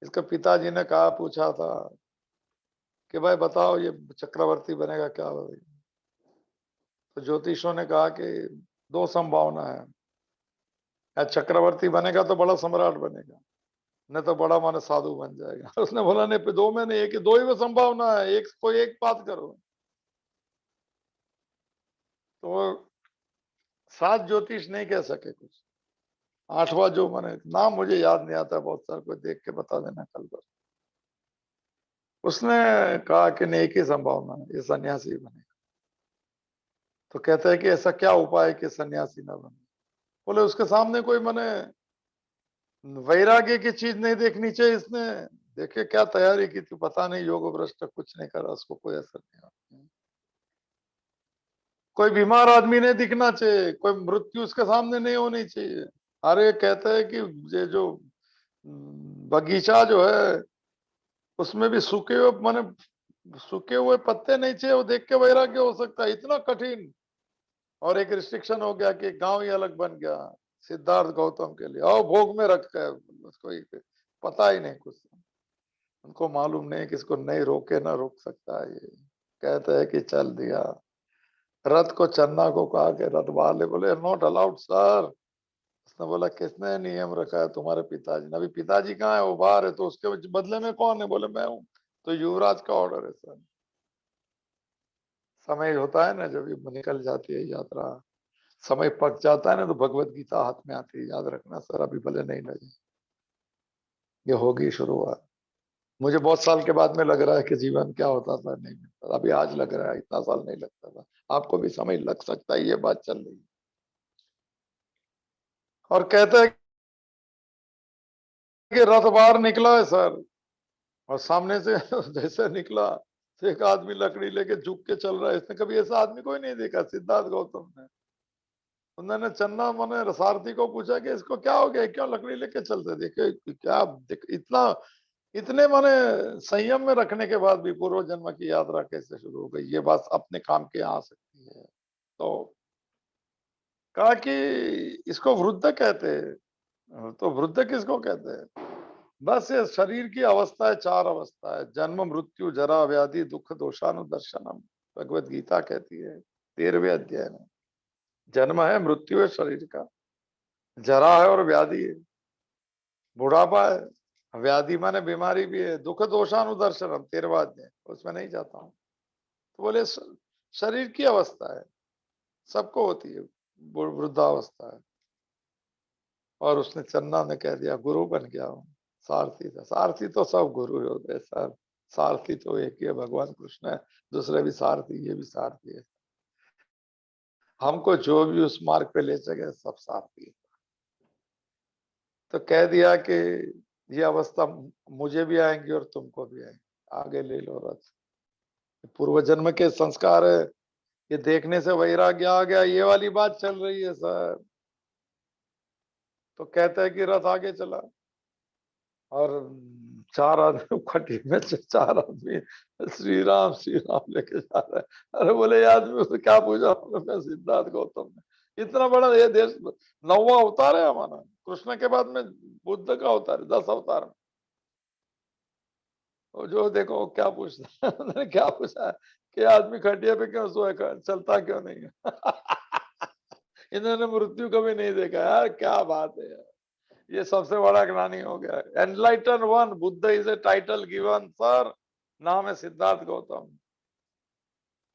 A: इसका पिताजी ने कहा, पूछा था कि भाई बताओ ये चक्रवर्ती बनेगा क्या बनेगा। तो ज्योतिषों ने कहा कि दो संभावना है, या चक्रवर्ती बनेगा तो बड़ा सम्राट बनेगा, नहीं तो बड़ा माने साधु बन जाएगा। उसने बोला नहीं, दो में नहीं, एक दो ही में संभावना है, एक कोई एक बात करो। तो 7 ज्योतिष नहीं कह सके कुछ। 8वां जो माने नाम मुझे याद नहीं आता, बहुत सारे कोई देख के बता देना कल पर। उसने कहा कि नहीं, एक ही संभावना है, ये सन्यासी बनेगा। तो कहता है कि ऐसा क्या उपाय है कि सन्यासी ना बने। बोले उसके सामने कोई माने वैराग्य की चीज नहीं देखनी चाहिए इसने। देखिए क्या तैयारी की थी, पता नहीं योग भ्रष्ट कुछ नहीं करा, उसको कोई असर नहीं हुआ। कोई बीमार आदमी नहीं दिखना चाहिए, कोई मृत्यु उसके सामने नहीं होनी चाहिए। अरे कहते हैं कि ये जो बगीचा जो है उसमें भी सूखे हुए माने सूखे हुए पत्ते नहीं चाहिए, वो देख के वैराग्य हो सकता है, इतना कठिन। और एक रिस्ट्रिक्शन हो गया कि गांव ही अलग बन गया सिद्धार्थ गौतम के लिए, और भोग में रख गए उसको पता ही नहीं कुछ। उनको मालूम नहीं कि इसको नहीं रोके ना रोक सकता है ये। कहते हैं कि चल दिया रथ को। चन्ना को कहा कि रथ वाले बोले नॉट अलाउड सर। उसने बोला किसने नियम रखा है, तुम्हारे पिताजी ने। अभी पिताजी कहाँ है, वो बाहर है। तो उसके बदले में कौन है, बोले मैं हूँ। तो युवराज का ऑर्डर है सर। समय होता है ना जब ये निकल जाती है यात्रा, समय पक जाता है ना, तो भगवत गीता हाथ में आती है, याद रखना सर, अभी भले नहीं लगे। ये होगी शुरुआत। मुझे बहुत साल के बाद में लग रहा है कि जीवन क्या होता था नहीं मिलता, अभी आज लग रहा है, इतना साल नहीं लगता था। आपको भी समय लग सकता है, ये बात चल रही है। और कहते हैं कि रथ बाहर निकला है सर, और सामने से जैसे निकला तो एक आदमी लकड़ी लेके झुक के चल रहा है। इसने कभी ऐसा आदमी कोई नहीं देखा, सिद्धार्थ गौतम ने। उन्होंने चन्ना मने सारथी को पूछा कि इसको क्या हो गया, क्यों लकड़ी लेके चलते, देखे क्या इतना इतने माने संयम में रखने के बाद भी पूर्व जन्म की यात्रा कैसे शुरू हो गई, ये बात अपने काम के आ सकती है। तो कहा कि इसको वृद्ध कहते हैं। तो वृद्ध किसको कहते हैं? बस ये शरीर की अवस्था है, 4 अवस्था है, जन्म मृत्यु जरा व्याधि दुख दोषानुदर्शनम। भगवत गीता कहती है 13वें अध्याय में। जन्म है, मृत्यु है शरीर का, जरा है और व्याधि है, बुढ़ापा है, व्याधि माने बीमारी भी है, दुख दोषानुदर्शनम 13वां अध्याय, उसमें नहीं जाता हूँ। तो बोले शरीर की अवस्था है, सबको होती है वृद्धावस्था है। और उसने चन्ना ने कह दिया गुरु बन गया हूँ। सारथी था, सारथी तो सब गुरु होते हैं सर। सारथी तो एक ही है, भगवान कृष्ण है, दूसरे भी सारथी, ये भी सारथी है। हमको जो भी उस मार्ग पे ले सके सब सारथी है। तो कह दिया कि ये अवस्था मुझे भी आएंगी और तुमको भी आएंगी, आगे ले लो रथ। पूर्व जन्म के संस्कार है, ये देखने से वैराग्य आ गया, ये वाली बात चल रही है सर। तो कहता है कि रथ आगे चला और चार आदमी खटिया में से चार आदमी श्री राम लेके जा रहे हैं। अरे बोले ये आदमी उसने क्या पूछा? मैं सिद्धार्थ गौतम ने। इतना बड़ा ये देश 9वां अवतार है हमारा। कृष्ण के बाद में बुद्ध का अवतार है, 10 अवतार में। और जो देखो क्या पूछता है उन्होंने क्या पूछा है कि आदमी खटिया पे क्यों सोए, चलता क्यों नहीं है? इन्होंने मृत्यु कभी नहीं देखा यार, क्या बात है यार। ये सबसे बड़ा ज्ञानी हो गया। Enlighten one, Buddha is a title given sir, नाम है सिद्धार्थ गौतम।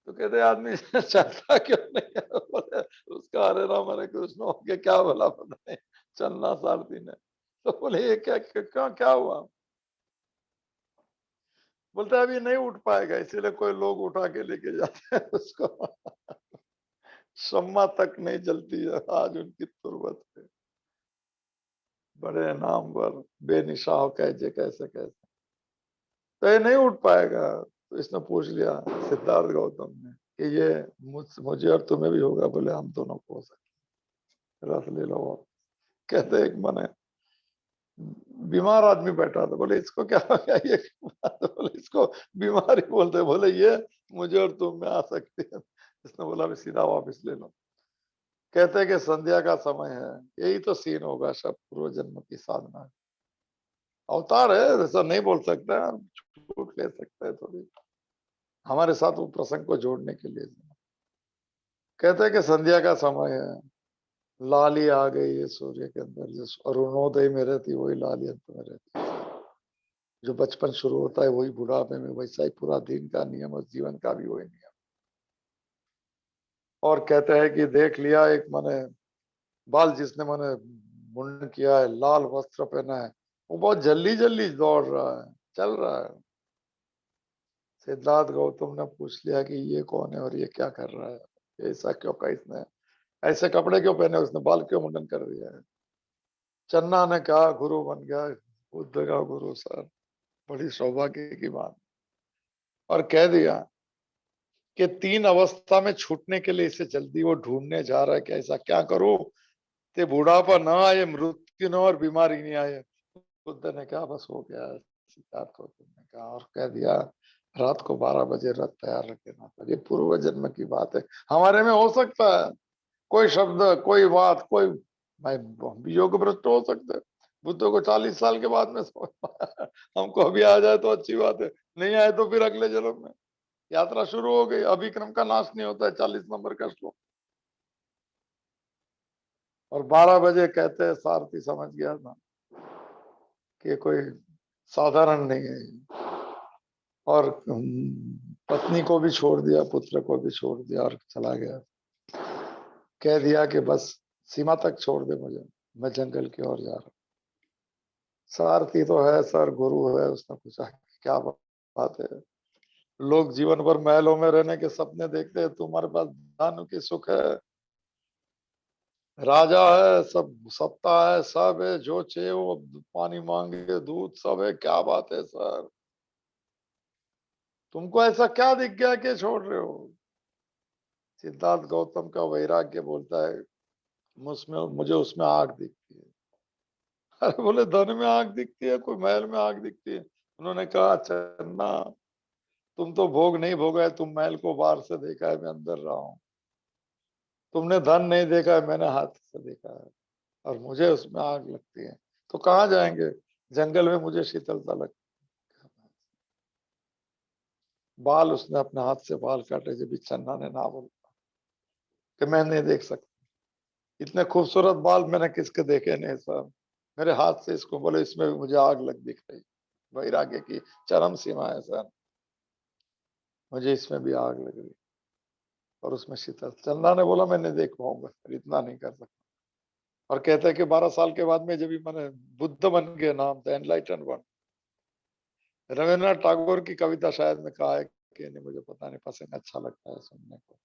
A: तो कहते आदमी चलता क्यों नहीं है? बोले उसका हरे राम हरे कृष्ण हो गया, क्या भला पता नहीं चलना सारथी ने। तो बोले ये क्या क्या हुआ? बोलता है अभी नहीं उठ पाएगा, इसीलिए कोई लोग उठा के लेके जाते हैं उसको। शम्मा तक नहीं जलती है आज उनकी तुरबत पे। बड़े नामवर बेनिशाह कैसे कैसे कैसे, तो ये नहीं उठ पाएगा। तो इसने पूछ लिया सिद्धार्थ गौतम ने कि ये मुझे और तुम्हें भी होगा? बोले हम दोनों को हो सकता, रस ले लो। कहते एक मन बीमार आदमी बैठा था, बोले इसको क्या हो गया? ये तो बोले इसको बीमारी बोलते, बोले ये मुझे और तुम में आ सकती है। इसने बोला भी सीधा वापस ले लो। कहते हैं कि संध्या का समय है, यही तो सीन होगा, सब पूर्व जन्म की साधना। अवतार है, ऐसा नहीं बोल सकता, छूट ले सकता है थोड़ी हमारे साथ वो प्रसंग को जोड़ने के लिए। कहते हैं कि संध्या का समय है, लाली आ गई है सूर्य के अंदर, जो अरुणोदय में रहती वही लाली अंत में रहती है। जो बचपन शुरू होता है वही बुढ़ापे में, वैसा ही पूरा दिन का नियम और जीवन का भी वही नियम। और कहते हैं कि देख लिया एक मने बाल जिसने मने मुंडन किया है, लाल वस्त्र पहना है, वो बहुत जल्दी जल्दी दौड़ रहा है, चल रहा है। सिद्धार्थ गौतम ने पूछ लिया कि ये कौन है और ये क्या कर रहा है? ऐसा क्यों का इसने ऐसे कपड़े क्यों पहने, उसने बाल क्यों मुंडन कर दिया है? चन्ना ने कहा गुरु बन गया, बुद्ध का गुरु सर, बड़ी सौभाग्य की बात। और कह दिया कि 3 अवस्था में छूटने के लिए इसे जल्दी वो ढूंढने जा रहा है कि ऐसा क्या करो ते बुढ़ापा ना आए, मृत्यु न और बीमारी नहीं आए। बुद्ध ने कहा बस हो गया। सिद्धार्थ गौतम ने कहा और कह दिया रात को 12 बजे रथ तैयार रख देना। पर ये पूर्व जन्म की बात है, हमारे में हो सकता है कोई शब्द कोई बात कोई, भाई योग भ्रष्ट हो सकते हैं। बुद्ध को 40 साल के बाद में समझ पाया। हमको अभी आ जाए तो अच्छी बात है, नहीं आए तो फिर अगले जन्म में। यात्रा शुरू हो गई, अभिक्रम का नाश नहीं होता है, 40 नंबर का श्लोक। और 12 बजे कहते हैं सारथी समझ गया था कि कोई साधारण नहीं है। और पत्नी को भी छोड़ दिया, पुत्र को भी छोड़ दिया और चला गया। कह दिया कि बस सीमा तक छोड़ दे मुझे, मैं जंगल की ओर जा रहा हूँ। सारथी तो है सर, गुरु है। उसने पूछा क्या बात है? लोग जीवन भर महलों में रहने के सपने देखते हैं, तुम्हारे पास धन की सुख है, राजा है, सब सत्ता है, सब है, जो चाहिए वो पानी मांगे दूध सब है, क्या बात है सर? तुमको ऐसा क्या दिख गया कि छोड़ रहे हो? सिद्धार्थ गौतम का वैराग्य बोलता है मुझे उसमें आग दिखती है। अरे बोले धन में आग दिखती है, कोई महल में आग दिखती है? उन्होंने कहा चन्ना तुम तो भोग नहीं भोगा है, तुम महल को बाहर से देखा है, मैं अंदर रहा हूँ। तुमने धन नहीं देखा है, मैंने हाथ से देखा है, और मुझे उसमें आग लगती है। तो कहाँ जाएंगे? जंगल में मुझे शीतलता लगती है। बाल उसने अपने हाथ से बाल काटे, जब चन्ना ने ना बोला कि मैं नहीं देख सकता, इतने खूबसूरत बाल मैंने किसके देखे नहीं साहब, मेरे हाथ से इसको बोले, इसमें भी मुझे आग लग दिख रही। वैराग्य की चरम सीमा है सर, मुझे इसमें भी आग लग रही। और उसमें शीतल, चंदा ने बोला मैं नहीं देख पाऊंगा, इतना नहीं कर सकता। और कहते हैं कि 12 साल के बाद में जब भी मैंने बुद्ध बन गए, नाम था एनलाइटन वन। रविन्द्रनाथ टैगोर की कविता शायद में कहा है कि नहीं, मुझे पता नहीं, पसंद अच्छा लगता है सुनने को।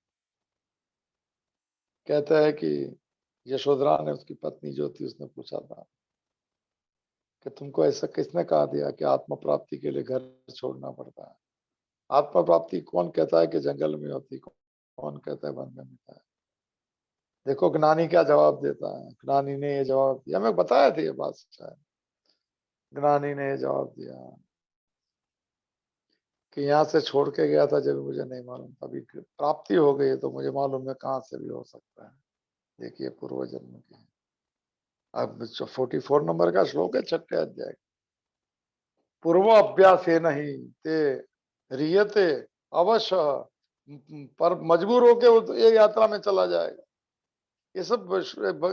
A: कहता है कि यशोधरा ने, उसकी पत्नी जो थी, उसने पूछा था कि तुमको ऐसा किसने कहा दिया कि आत्म प्राप्ति के लिए घर छोड़ना पड़ता है? आत्म प्राप्ति कौन कहता है कि जंगल में होती, कौन कहता है वन में होता है? देखो ज्ञानी क्या जवाब देता है। ज्ञानी ने ये जवाब दिया, मैं बताया था ये बात शायद, ज्ञानी ने जवाब दिया कि यहाँ से छोड़ के गया था जब मुझे नहीं मालूम था, अभी प्राप्ति हो गई तो मुझे मालूम है कहाँ से भी हो सकता है। देखिए पूर्व जन्म की। अब 44 नंबर का श्लोक है, 6ठे अध्याय। पूर्व अभ्यास नहीं ते रियते अवश्य, पर मजबूर होके वो ये यात्रा में चला जाएगा। ये सब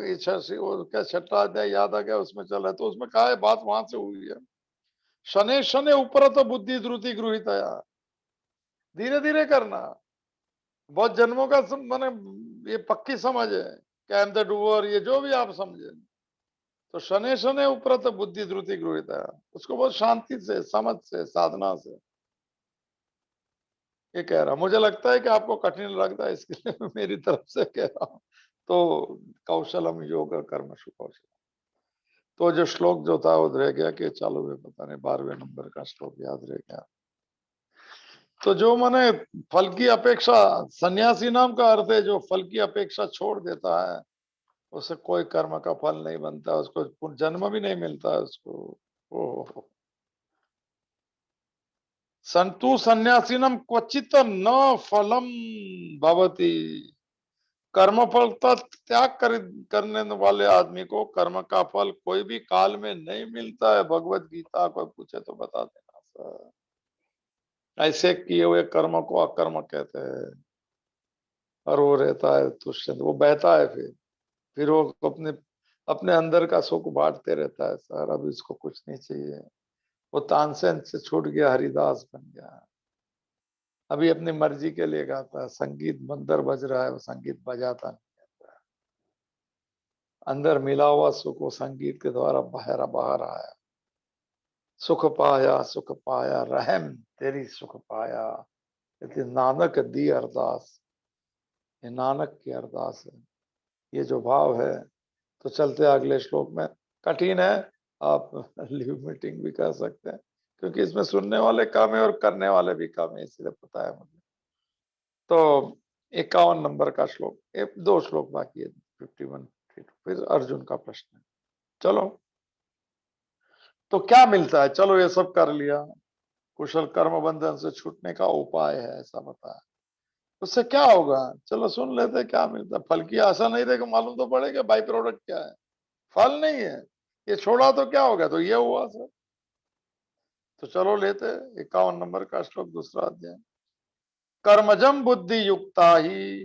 A: इच्छा से वो क्या 6ठा अध्याय याद आ गया, उसमें चल रहा है। तो उसमें कहा है, बात वहां से हुई है। शने शने ऊपर तो बुद्धि द्रुति गृहित, धीरे धीरे करना। बहुत जन्मों का माने ये पक्की समझ है, कैम द डूअर, ये जो भी आप समझे। तो शने शने ऊपर तो बुद्धि द्रुति गृहित, उसको बहुत शांति से, समझ से, साधना से ये कह रहा। मुझे लगता है कि आपको कठिन लगता है, इसके लिए मैं मेरी तरफ से कह रहा हूं। तो कौशलम योग कर्म कौशल। तो जो श्लोक जो था वो रह गया कि चालू है, पता नहीं 12वें नंबर का श्लोक याद रह गया। तो जो माने फल की अपेक्षा, सन्यासी नाम का अर्थ है जो फल की अपेक्षा छोड़ देता है, उसे कोई कर्म का फल नहीं बनता, उसको जन्म भी नहीं मिलता है उसको। ओहो। संतु सन्यासीनम क्वचित न फलम भवती। कर्म फल का त्याग करने वाले आदमी को कर्म का फल कोई भी काल में नहीं मिलता है। भगवत गीता को पूछे तो बता देना सर। ऐसे किए हुए कर्म को अकर्म कहते हैं। और वो रहता है तुष्ट, वो बहता है, फिर वो अपने अपने अंदर का सुख बांटते रहता है सर। अब इसको कुछ नहीं चाहिए। वो तानसेन से छूट गया, हरिदास बन गया। अभी अपनी मर्जी के लिए गाता है, संगीत मंदिर बज रहा है, वो संगीत बजाता नहीं। अंदर मिला हुआ सुख वो संगीत के द्वारा बाहर बाहर आया। सुख पाया रहम तेरी सुख पाया, इतनी नानक दी अरदास। ये नानक की अरदास है। ये जो भाव है। तो चलते अगले श्लोक में। कठिन है, आप लीव मीटिंग भी कर सकते हैं, क्योंकि इसमें सुनने वाले कम है और करने वाले भी कम है, इसलिए पता है मुझे। तो 51 नंबर का श्लोक, एक दो श्लोक बाकी है, 51 फिर अर्जुन का प्रश्न है। चलो, तो क्या मिलता है? चलो ये सब कर लिया, कुशल कर्म बंधन से छूटने का उपाय है ऐसा बताया। उससे क्या होगा? चलो सुन लेते क्या मिलता है। फल की आशा नहीं रहेगी, मालूम तो पड़ेगा बाई प्रोडक्ट क्या है। फल नहीं है, ये छोड़ा तो क्या हो गया? तो ये हुआ सर। तो चलो लेते 51 नंबर का श्लोक, दूसरा अध्याय। कर्मजम बुद्धि युक्ता ही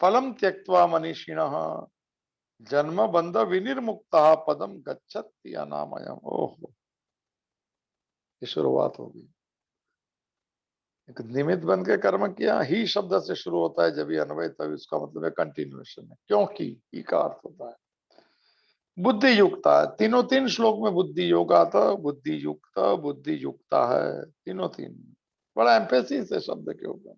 A: फलम त्यक्त्वा मनीषिणः जन्म बंध विनिर्मुक्ता पदम गच्छति अनामयम। ओहो, ये शुरुआत होगी। एक निमित्त बन के कर्म किया, ही शब्द से शुरू होता है जब ये अन्वय, तभी उसका मतलब है कंटिन्यूएशन है। क्योंकि ही का अर्थ होता है बुद्धि युक्ता है। तीनों तीन श्लोक में बुद्धि योग आता, बुद्धि युक्ता है, तीनों तीन। बड़ा एम्फेसिस है शब्द के ऊपर।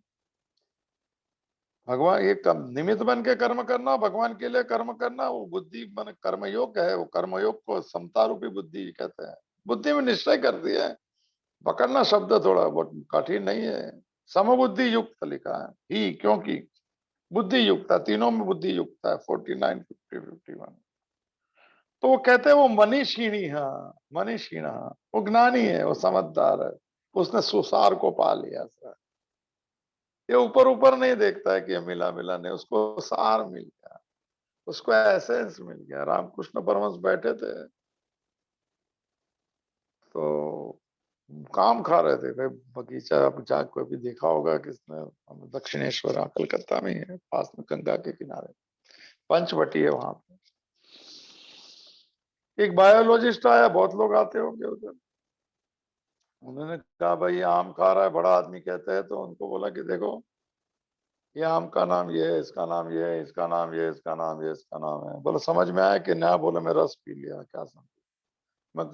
A: भगवान ये निमित्त बन के कर्म करना, भगवान के लिए कर्म करना, वो बुद्धि मन कर्मयोग है। वो कर्मयोग को समता रूपी बुद्धि कहते हैं। बुद्धि में निश्चय कर दिया है। पकड़ना शब्द थोड़ा बहुत कठिन नहीं है। समबुद्धि युक्त लिखा है ही, क्योंकि बुद्धि युक्त है, तीनों में बुद्धि युक्त है। 49, 50, 51। तो वो कहते हैं वो मनीषिणी है। मनीषिण, वो ज्ञानी है, वो समझदार है, उसने सुसार को पा लिया सर। ये ऊपर ऊपर नहीं देखता है कि ये मिला मिला नहीं, उसको सार मिल गया, उसको एसेंस मिल गया। रामकृष्ण परमहंस बैठे थे तो काम खा रहे थे भाई, बगीचा। आप जा कोई भी देखा होगा किसने, दक्षिणेश्वर कलकत्ता में ही है, पास में गंगा के किनारे पंचवटी है वहां पे। एक बायोलॉजिस्ट आया, बहुत लोग आते होंगे उधर। उन्होंने कहा भाई ये आम खा रहा है, बड़ा आदमी कहते हैं। तो उनको बोला कि देखो, ये आम का नाम ये है, इसका नाम ये है, इसका नाम ये, इसका नाम ये, इसका नाम है। बोले समझ में आया कि ना? बोले मैं रस पी लिया। क्या समझ? मैं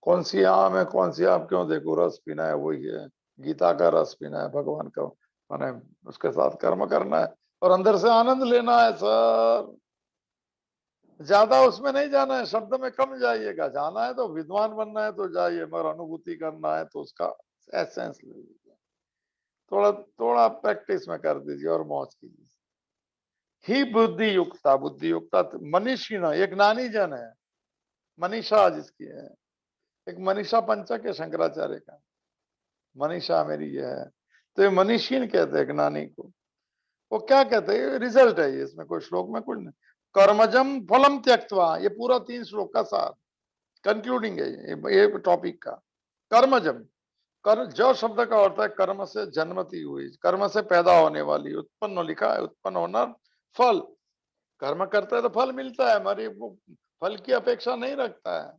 A: कौन सी आम है, कौन सी आम क्यों देखो? रस पीना है, वही है। गीता का रस पीना है, भगवान का माने उसके साथ कर्म करना है और अंदर से आनंद लेना है सर। ज्यादा उसमें नहीं जाना है, शब्द में कम जाइएगा। जाना है तो विद्वान बनना है तो जाइए, मगर अनुभूति करना है तो उसका एसेंस ले लीजिए। थोड़ा थोड़ा प्रैक्टिस में कर दीजिए और मौज कीजिए। ही बुद्धि युक्ता मनीषी ना, एक ज्ञानी जन है, मनीषा जिसकी है। एक मनीषा पंचक है शंकराचार्य का, मनीषा मेरी ये है, तो ये मनीषीन कहते हैं ज्ञानी को। वो क्या कहते हैं, रिजल्ट है ये, इसमें कोई श्लोक में कुछ नहीं। कर्मजम फलम त्यक्त्वा, ये पूरा 3 श्लोक का सार कंक्लूडिंग है ये टॉपिक का। कर्मजम, कर जो शब्द का अर्थ है कर्म से जन्मती हुई, कर्म से पैदा होने वाली, उत्पन्न लिखा है, उत्पन्न होना फल, कर्म करते हैं तो फल मिलता है, हमारी वो फल की अपेक्षा नहीं रखता है।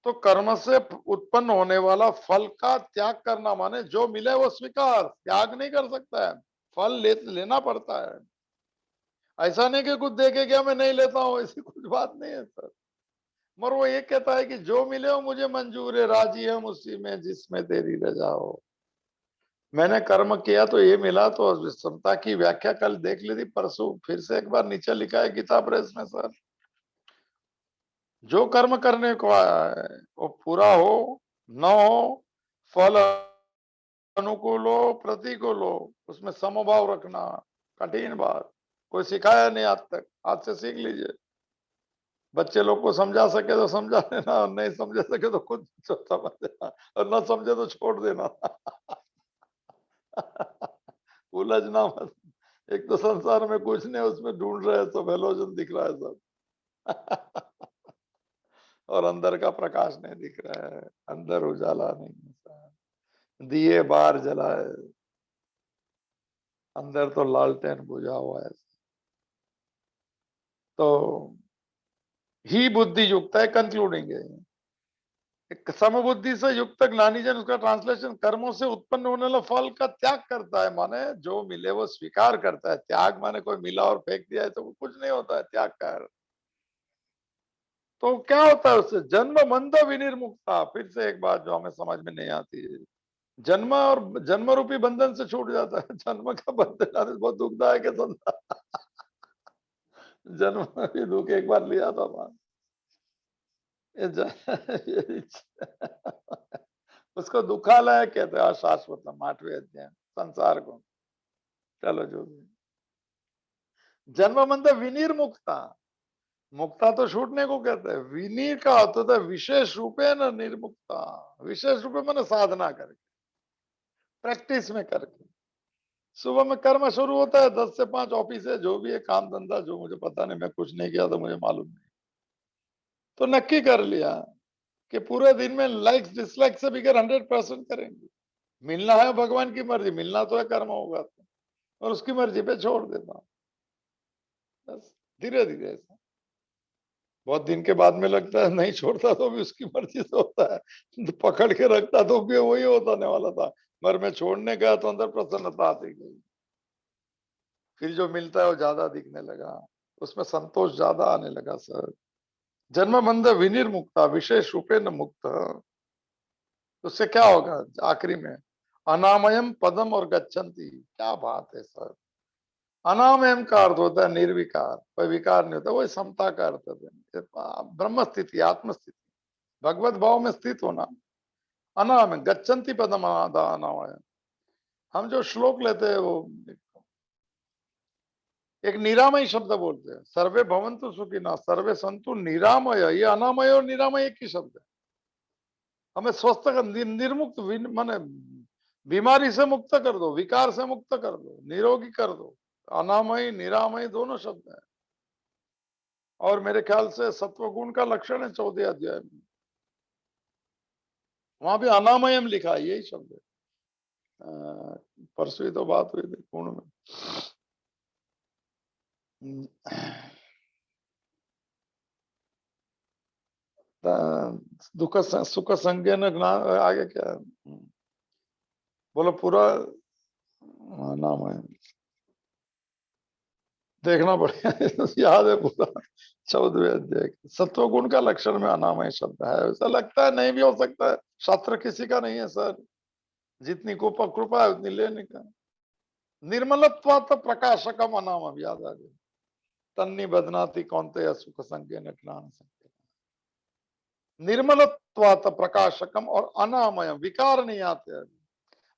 A: तो कर्म से उत्पन्न होने वाला फल का त्याग करना, माने जो मिले वो स्वीकार, त्याग नहीं कर सकता है, फल लेना पड़ता है। ऐसा नहीं कि कुछ देखे क्या मैं नहीं लेता हूं, ऐसी कुछ बात नहीं है सर। मगर वो ये कहता है कि जो मिले हो मुझे मंजूर है, राजी हम उसी में जिसमें तेरी रजा हो। मैंने कर्म किया तो ये मिला, तो समता की व्याख्या कल देख ली थी, परसों फिर से एक बार नीचे लिखा है गीता प्रेस में सर। जो कर्म करने को आया है वो पूरा हो न हो, फल अनुकूल हो प्रतिकूल हो, उसमें समभाव रखना कठिन बात, कोई सिखाया नहीं आज तक, आज से सीख लीजिए। बच्चे लोग को समझा सके तो समझा देना, और नहीं समझा सके तो खुद समझ देना, और न समझे तो छोड़ देना। उलझना मत, एक तो संसार में कुछ नहीं, उसमें ढूंढ रहे हैं सब, हेलोजन दिख रहा है सब। और अंदर का प्रकाश नहीं दिख रहा है, अंदर उजाला नहीं है, दिए बार जलाए, अंदर तो लालटेन बुझा हुआ है। तो ही बुद्धि युक्त है, कंक्लूडिंग है, समबुद्धि से युक्त ज्ञानी जन, उसका ट्रांसलेशन, कर्मों से उत्पन्न होने वाला फल का त्याग करता है, माने जो मिले वो स्वीकार करता है। त्याग माने कोई मिला और फेंक दिया है तो कुछ नहीं होता है त्याग कर। तो क्या होता है उससे, जन्म बंध विनिर्मुक्ता, फिर से एक बात जो हमें समझ में नहीं आती है, जन्म और जन्म रूपी बंधन से छूट जाता है। जन्म का बंधन बहुत दुखदायक है संसार। जन्म भी दुख एक बार लिया था बात, ये उसको दुखालय कहते हैं, शाश्वत, 8वें अध्याय संसार को। चलो जो भी, जन्म बंध विनिर्मुक्ता, मुक्ता तो छूटने को कहते हैं, विनीर का अर्थ होता है विशेष रूपे न निर्मुक्ता, विशेष रूपे मैंने साधना करके, प्रैक्टिस में करके। सुबह में कर्म शुरू होता है, 10 से 5 ऑफिस है, जो भी है काम धंधा, जो मुझे पता नहीं, मैं कुछ नहीं किया तो मुझे मालूम नहीं, तो नक्की कर लिया कि पूरे दिन में लाइक्स डिसलाइक से बिगर 100% करेंगे। मिलना है भगवान की मर्जी, मिलना तो है, कर्म होगा तो, और उसकी मर्जी पे छोड़ देता हूं, बस धीरे धीरे ऐसा। बहुत दिन के बाद में लगता है नहीं छोड़ता तो भी उसकी मर्जी से होता है, तो पकड़ के रखता तो भी वही होने वाला था, मगर मैं छोड़ने गया तो अंदर प्रसन्नता आती गई, फिर जो मिलता है वो ज्यादा दिखने लगा, उसमें संतोष ज्यादा आने लगा सर। जन्म बंध विनिर्मुक्ता विशेष रूपे न मुक्त, उससे क्या होगा आखिरी में, अनामयम पदम और गच्छन्ति, क्या बात है सर। अनामयम का अर्थ होता है निर्विकार, कोई विकार नहीं होता, वही समता का अर्थ है, ब्रह्म स्थिति, आत्म स्थिति, भगवत भाव में स्थित होना। अनाम गच्छन्ति पदम अनामय, हम जो श्लोक लेते हैं वो एक निरामय शब्द बोलते हैं, सर्वे भवन्तु सुखिनः सर्वे संतु निरामय, ये अनामय और निरामय एक ही शब्द है। हमें स्वस्थ कर, निर्मुक्त, माने बीमारी से मुक्त कर दो, विकार से मुक्त कर दो, निरोगी कर दो। अनामय निरामय दोनों शब्द हैं, और मेरे ख्याल से सत्वगुण का लक्षण है 14 अध्याय में, वहां भी अनामयम लिखा है, यही शब्द है। परसों ही तो बात हुई थी गुण में। दुख सुख संज्ञा न ज्ञान, आगे क्या है? बोलो पूरा नाम है, देखना पड़ेगा। याद है पूरा 14वें अध्याय, सत्वगुण का लक्षण में अनामय शब्द है, ऐसा लगता है नहीं भी हो सकता है, शास्त्र किसी का नहीं है सर, जितनी कृपा है उतनी लेने का। निर्मलत्वात् प्रकाशकम अनामम, याद आ गया, तन्नी बदनाती कौनते सुख संज्ञा न ज्ञान संज्ञा, निर्मलत्वात् प्रकाशकम और अनामयम, विकार नहीं आते हैं।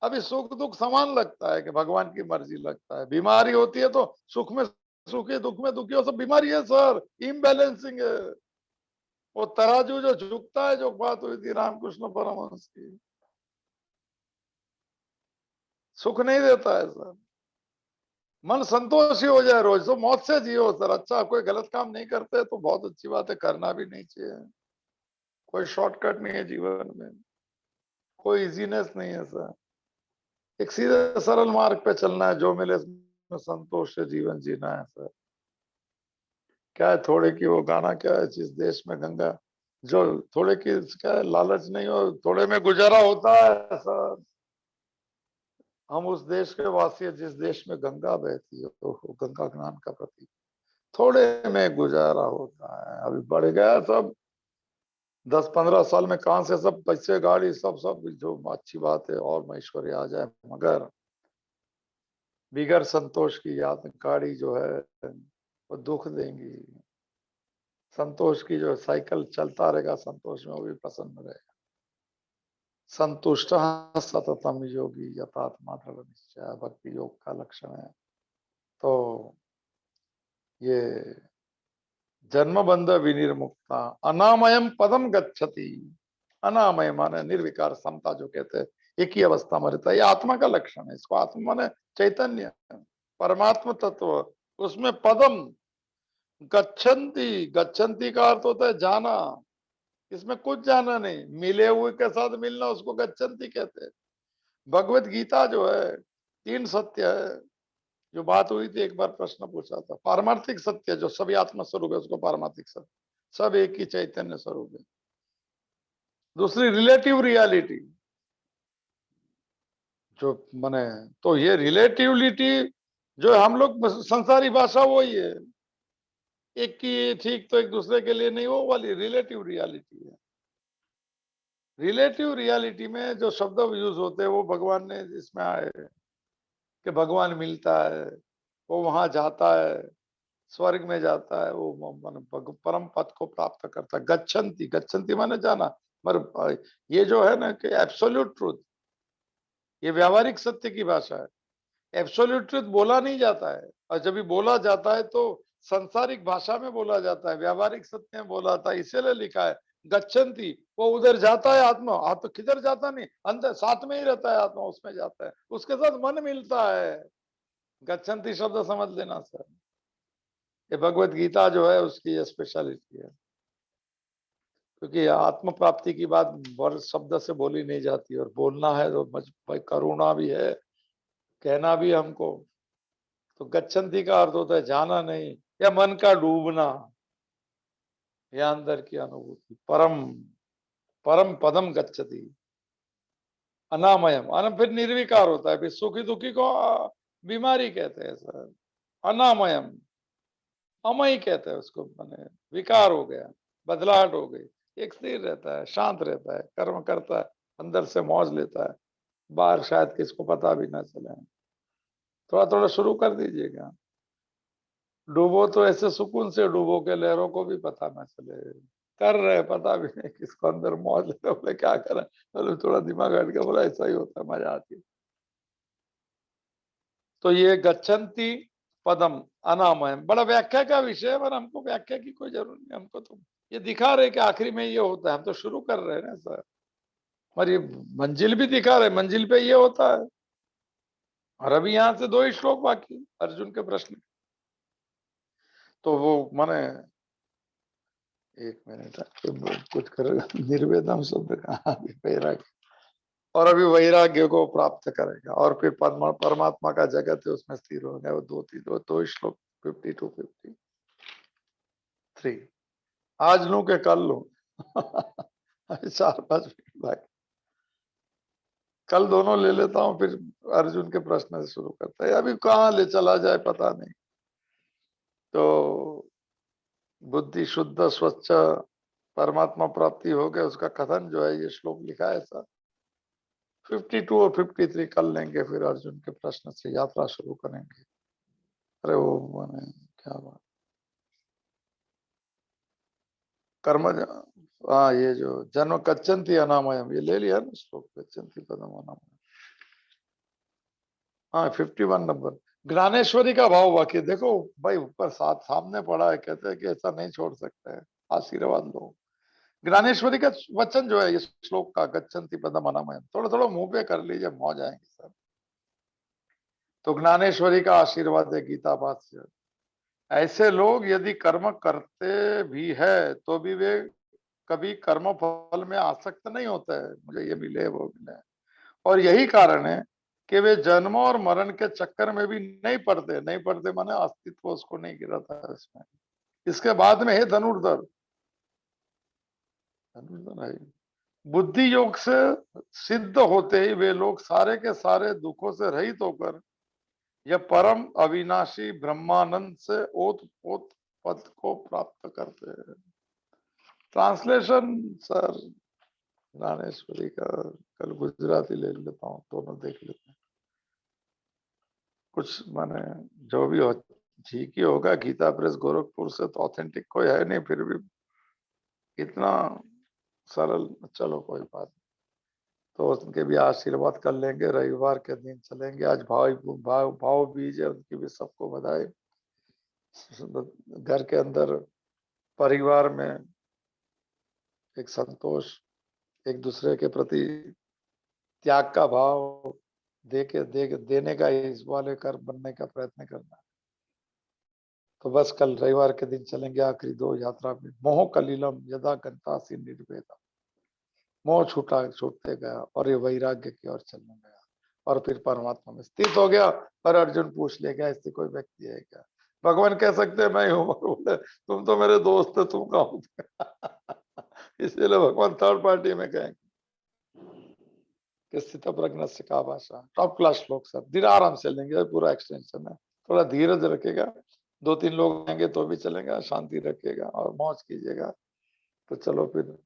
A: अभी सुख दुख समान लगता है कि भगवान की मर्जी लगता है, बीमारी होती है तो सुख में सुखी दुख में दुखी हो, सब बीमारी है सर, इम्बैलेंसिंग है, वो तराजू जो झुकता है, जो बात हुई थी रामकृष्ण परमहंस की, सुख नहीं देता है सर। मन संतोषी हो जाए रोज, तो मौत से जियो सर। अच्छा, कोई गलत काम नहीं करते तो बहुत अच्छी बात है, करना भी नहीं चाहिए। कोई शॉर्टकट नहीं है जीवन में, कोई इजीनेस नहीं है सर। एक सीधे सरल मार्ग पे चलना है, जो मिले उसमें संतोष से जीवन जीना है सर। क्या है थोड़े की, वो गाना क्या है, जिस देश में गंगा, जो थोड़े की क्या है, लालच नहीं हो, थोड़े में गुजारा होता है सर। हम उस देश के वासी हैं जिस देश में गंगा बहती है, तो गंगा स्नान का प्रतीक। थोड़े में गुजारा होता है, अभी बढ़ गया सब। 10-15 साल में कहां से सब पैसे, गाड़ी, सब सब जो अच्छी बात है, और ऐश्वर्य आ जाए, मगर बिगर संतोष की याद गाड़ी जो है वो दुख देंगी। संतोष की जो साइकिल चलता रहेगा संतोष में, वो भी प्रसन्न रहेगा। संतुष्ट सततम योगी यथात्मा दृढ़ निश्चय, भक्ति योग का लक्षण है। तो ये जन्म बंध विनिर्मुक्ता अनामयम पदम गच्छति। अनामय माने निर्विकार समता, जो कहते हैं एक ही अवस्था में रहता है, ये आत्मा का लक्षण है। इसको आत्मा माने चैतन्य, परमात्म तत्व, उसमें पदम गच्छन्ति। गच्छन्ति का अर्थ होता है जाना, इसमें कुछ जाना नहीं, मिले हुए के साथ मिलना, उसको गच्छन्ति कहते हैं। भगवत गीता जो है 3 सत्य है। जो बात हुई थी, एक बार प्रश्न पूछा था, पारमार्थिक सत्य जो सभी आत्मा स्वरूप है, उसको पारमार्थिक सत्य, सब एक ही चैतन्य स्वरूप है। दूसरी रिलेटिव रियलिटी, जो माने, तो ये रिलेटिविटी जो हम लोग संसारी भाषा वही है, एक की ठीक तो एक दूसरे के लिए नहीं, वो वाली रिलेटिव रियलिटी है। रिलेटिव रियलिटी में जो शब्द यूज होते हैं, वो भगवान ने इसमें आए कि भगवान मिलता है, वो वहां जाता है, स्वर्ग में जाता है, वो परम पद को प्राप्त करता है। गच्छन्ति, गच्छन्ति माने जाना। मगर ये जो है ना कि एब्सोल्यूट ट्रूथ, ये व्यावहारिक सत्य की भाषा है। एब्सोल्यूट ट्रुथ बोला नहीं जाता है, और जब भी बोला जाता है तो संसारिक भाषा में बोला जाता है, व्यावहारिक सत्य में बोला जाता है। इसीलिए लिखा है गच्छन्ति, वो उधर जाता है आत्मा। तो किधर जाता नहीं, अंदर साथ में ही रहता है आत्मा, उसमें जाता है, उसके साथ मन मिलता है। गच्छन्ति शब्द समझ लेना सर, ये भगवत गीता जो है उसकी ये स्पेशलिटी है। क्योंकि आत्म प्राप्ति की बात वर्ड शब्द से बोली नहीं जाती, और बोलना है तो भाई करुणा भी है, कहना भी हमको। तो गच्छन्ति का अर्थ होता है जाना नहीं, या मन का डूबना, या अंदर की अनुभूति। परम परम पदम गच्छति। अनामयम, अनम फिर निर्विकार होता है, फिर सुखी दुखी को बीमारी कहते हैं सर। अनामयम, अमय कहते हैं उसको, माने विकार हो गया, बदलाहट हो गई। एक स्थिर रहता है, शांत रहता है, कर्म करता है, अंदर से मौज लेता है, बाहर शायद किसको पता भी ना चले। थोड़ा थोड़ा शुरू कर दीजिएगा। डूबो तो ऐसे सुकून से डूबो के लहरों को भी पता ना चले। कर रहे पता भी नहीं किसको, अंदर मौज लेते, बोले क्या करें, बोले थोड़ा दिमाग हट गया, बोला ऐसा ही होता है, मजा आती है। तो ये गच्छन्ति पदम अनामयम बड़ा व्याख्या का विषय है, पर हमको व्याख्या की कोई जरूरत नहीं। हमको तो ये दिखा रहे कि आखिरी में ये होता है, हम तो शुरू कर रहे हैं ना सर। और ये मंजिल भी दिखा रहे, मंजिल पे ये होता है। और अभी यहाँ से 2 ही श्लोक बाकी अर्जुन के प्रश्न। तो वो माने, एक मिनट, कुछ कर, निर्वेदम शब्द का वैराग्य, और अभी वैराग्य को प्राप्त करेगा, और फिर परमात्मा का जगत है उसमें स्थिर हो गया। वो 2 श्लोक 52-53। आज लू के कल लू। 4-5 मिनट बाकी, कल दोनों ले लेता हूँ, फिर अर्जुन के प्रश्न से शुरू करता है। अभी कहाँ ले चला जाए पता नहीं। तो बुद्धि शुद्ध स्वच्छ परमात्मा प्राप्ति हो गया, उसका कथन जो है ये श्लोक लिखा है सर। 52 और 53 कल लेंगे, फिर अर्जुन के प्रश्न से यात्रा शुरू करेंगे। अरे वो मैंने क्या बात, कर्म, हाँ ये जो जन्म गच्छन्ति अनामयम, ये ले लिया ना श्लोक, गच्छन्ति पदम अनामयम। हाँ 51 नंबर, ज्ञानेश्वरी का भाव वाक्य देखो भाई, ऊपर साथ सामने पड़ा है, कहते हैं कि ऐसा नहीं छोड़ सकते हैं, आशीर्वाद लो। ज्ञानेश्वरी का वचन जो है इस श्लोक का, गच्छन्ति पदमनमयम्, थोड़ा थोड़ा मुंह पे कर लीजिए, मौज आएंगे सर। तो ज्ञानेश्वरी का आशीर्वाद है गीता भाष्य। ऐसे लोग यदि कर्म करते भी है तो भी वे कभी कर्म फल में आसक्त नहीं होते हैं, मुझे ये मिले वो मिले। और यही कारण है कि वे जन्म और मरण के चक्कर में भी नहीं पड़ते। नहीं पड़ते माने अस्तित्व उसको नहीं गिरता है इसमें। इसके बाद में है धनुर्धर। धनुर्धर है बुद्धि योग से सिद्ध होते ही वे लोग सारे के सारे दुखों से रहित होकर यह परम अविनाशी ब्रह्मानंद से ओत पोत पद को प्राप्त करते हैं। ट्रांसलेशन सर ज्ञानेश्वरी का कल गुजराती ले लेता हूँ, दोनों देख लेते हैं। कुछ माने जो भी हो ठीक ही होगा। गीता प्रेस गोरखपुर से तो ऑथेंटिक कोई है नहीं, फिर भी इतना सरल, चलो कोई बात। तो उनके भी आशीर्वाद कर लेंगे। रविवार के दिन चलेंगे। आज भाव बीज है, उनकी भी सबको बधाई। घर के अंदर परिवार में एक संतोष, एक दूसरे के प्रति त्याग का भाव देने का इस वाले कर बनने का प्रयत्न करना। तो बस कल रविवार के दिन चलेंगे आखिरी 2 यात्रा में। मोह कलिलम यदा गंतासी निर्वेदा, मोह छूटते गया और ये वैराग्य की ओर चलने लगा और फिर परमात्मा में स्थित हो गया। और अर्जुन पूछ ले गया ऐसी कोई व्यक्ति है क्या? भगवान कह सकते हैं मैं हूं, बोले तुम तो मेरे दोस्त है, तुम कहाँ हो? इसीलिए भगवान थर्ड पार्टी में कहेंगे कि स्थित प्रज्ञ से का भाषा। टॉप क्लास श्लोक सर, धीरे आराम से लेंगे, पूरा एक्सटेंशन है। थोड़ा धीरज रखेगा, 2-3 लोग आएंगे तो भी चलेगा, शांति रखिएगा और मौज कीजिएगा। तो चलो फिर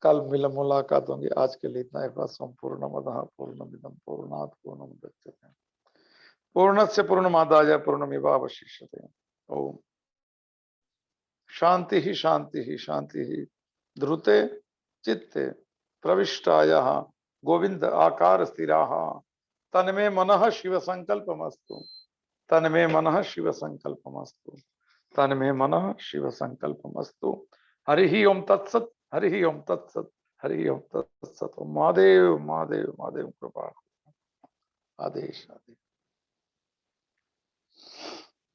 A: कल मुलाकात होंगी। आज के लिए इतना ही बस। पूर्णमदः पूर्णमिदं पूर्णात् पूर्णमुदच्यते पूर्णस्य पूर्णमादाय पूर्णमेवावशिष्यते। ओम शांति ही शांति ही शांति ही। ध्रुते चित्ते प्रविष्टायाः गोविंद आकार स्थिराः तन्मे मनः शिव संकल्पमस्तु। तन्मे मनः शिव संकल्पमस्तु। तन्मे मनः शिव संकल्पमस्तु। हरि ओम तत्सत। हरि ओम तत्सत। हरि ओम तत्सत। महादेव महादेव महादेव कृपा आदेश आदेश।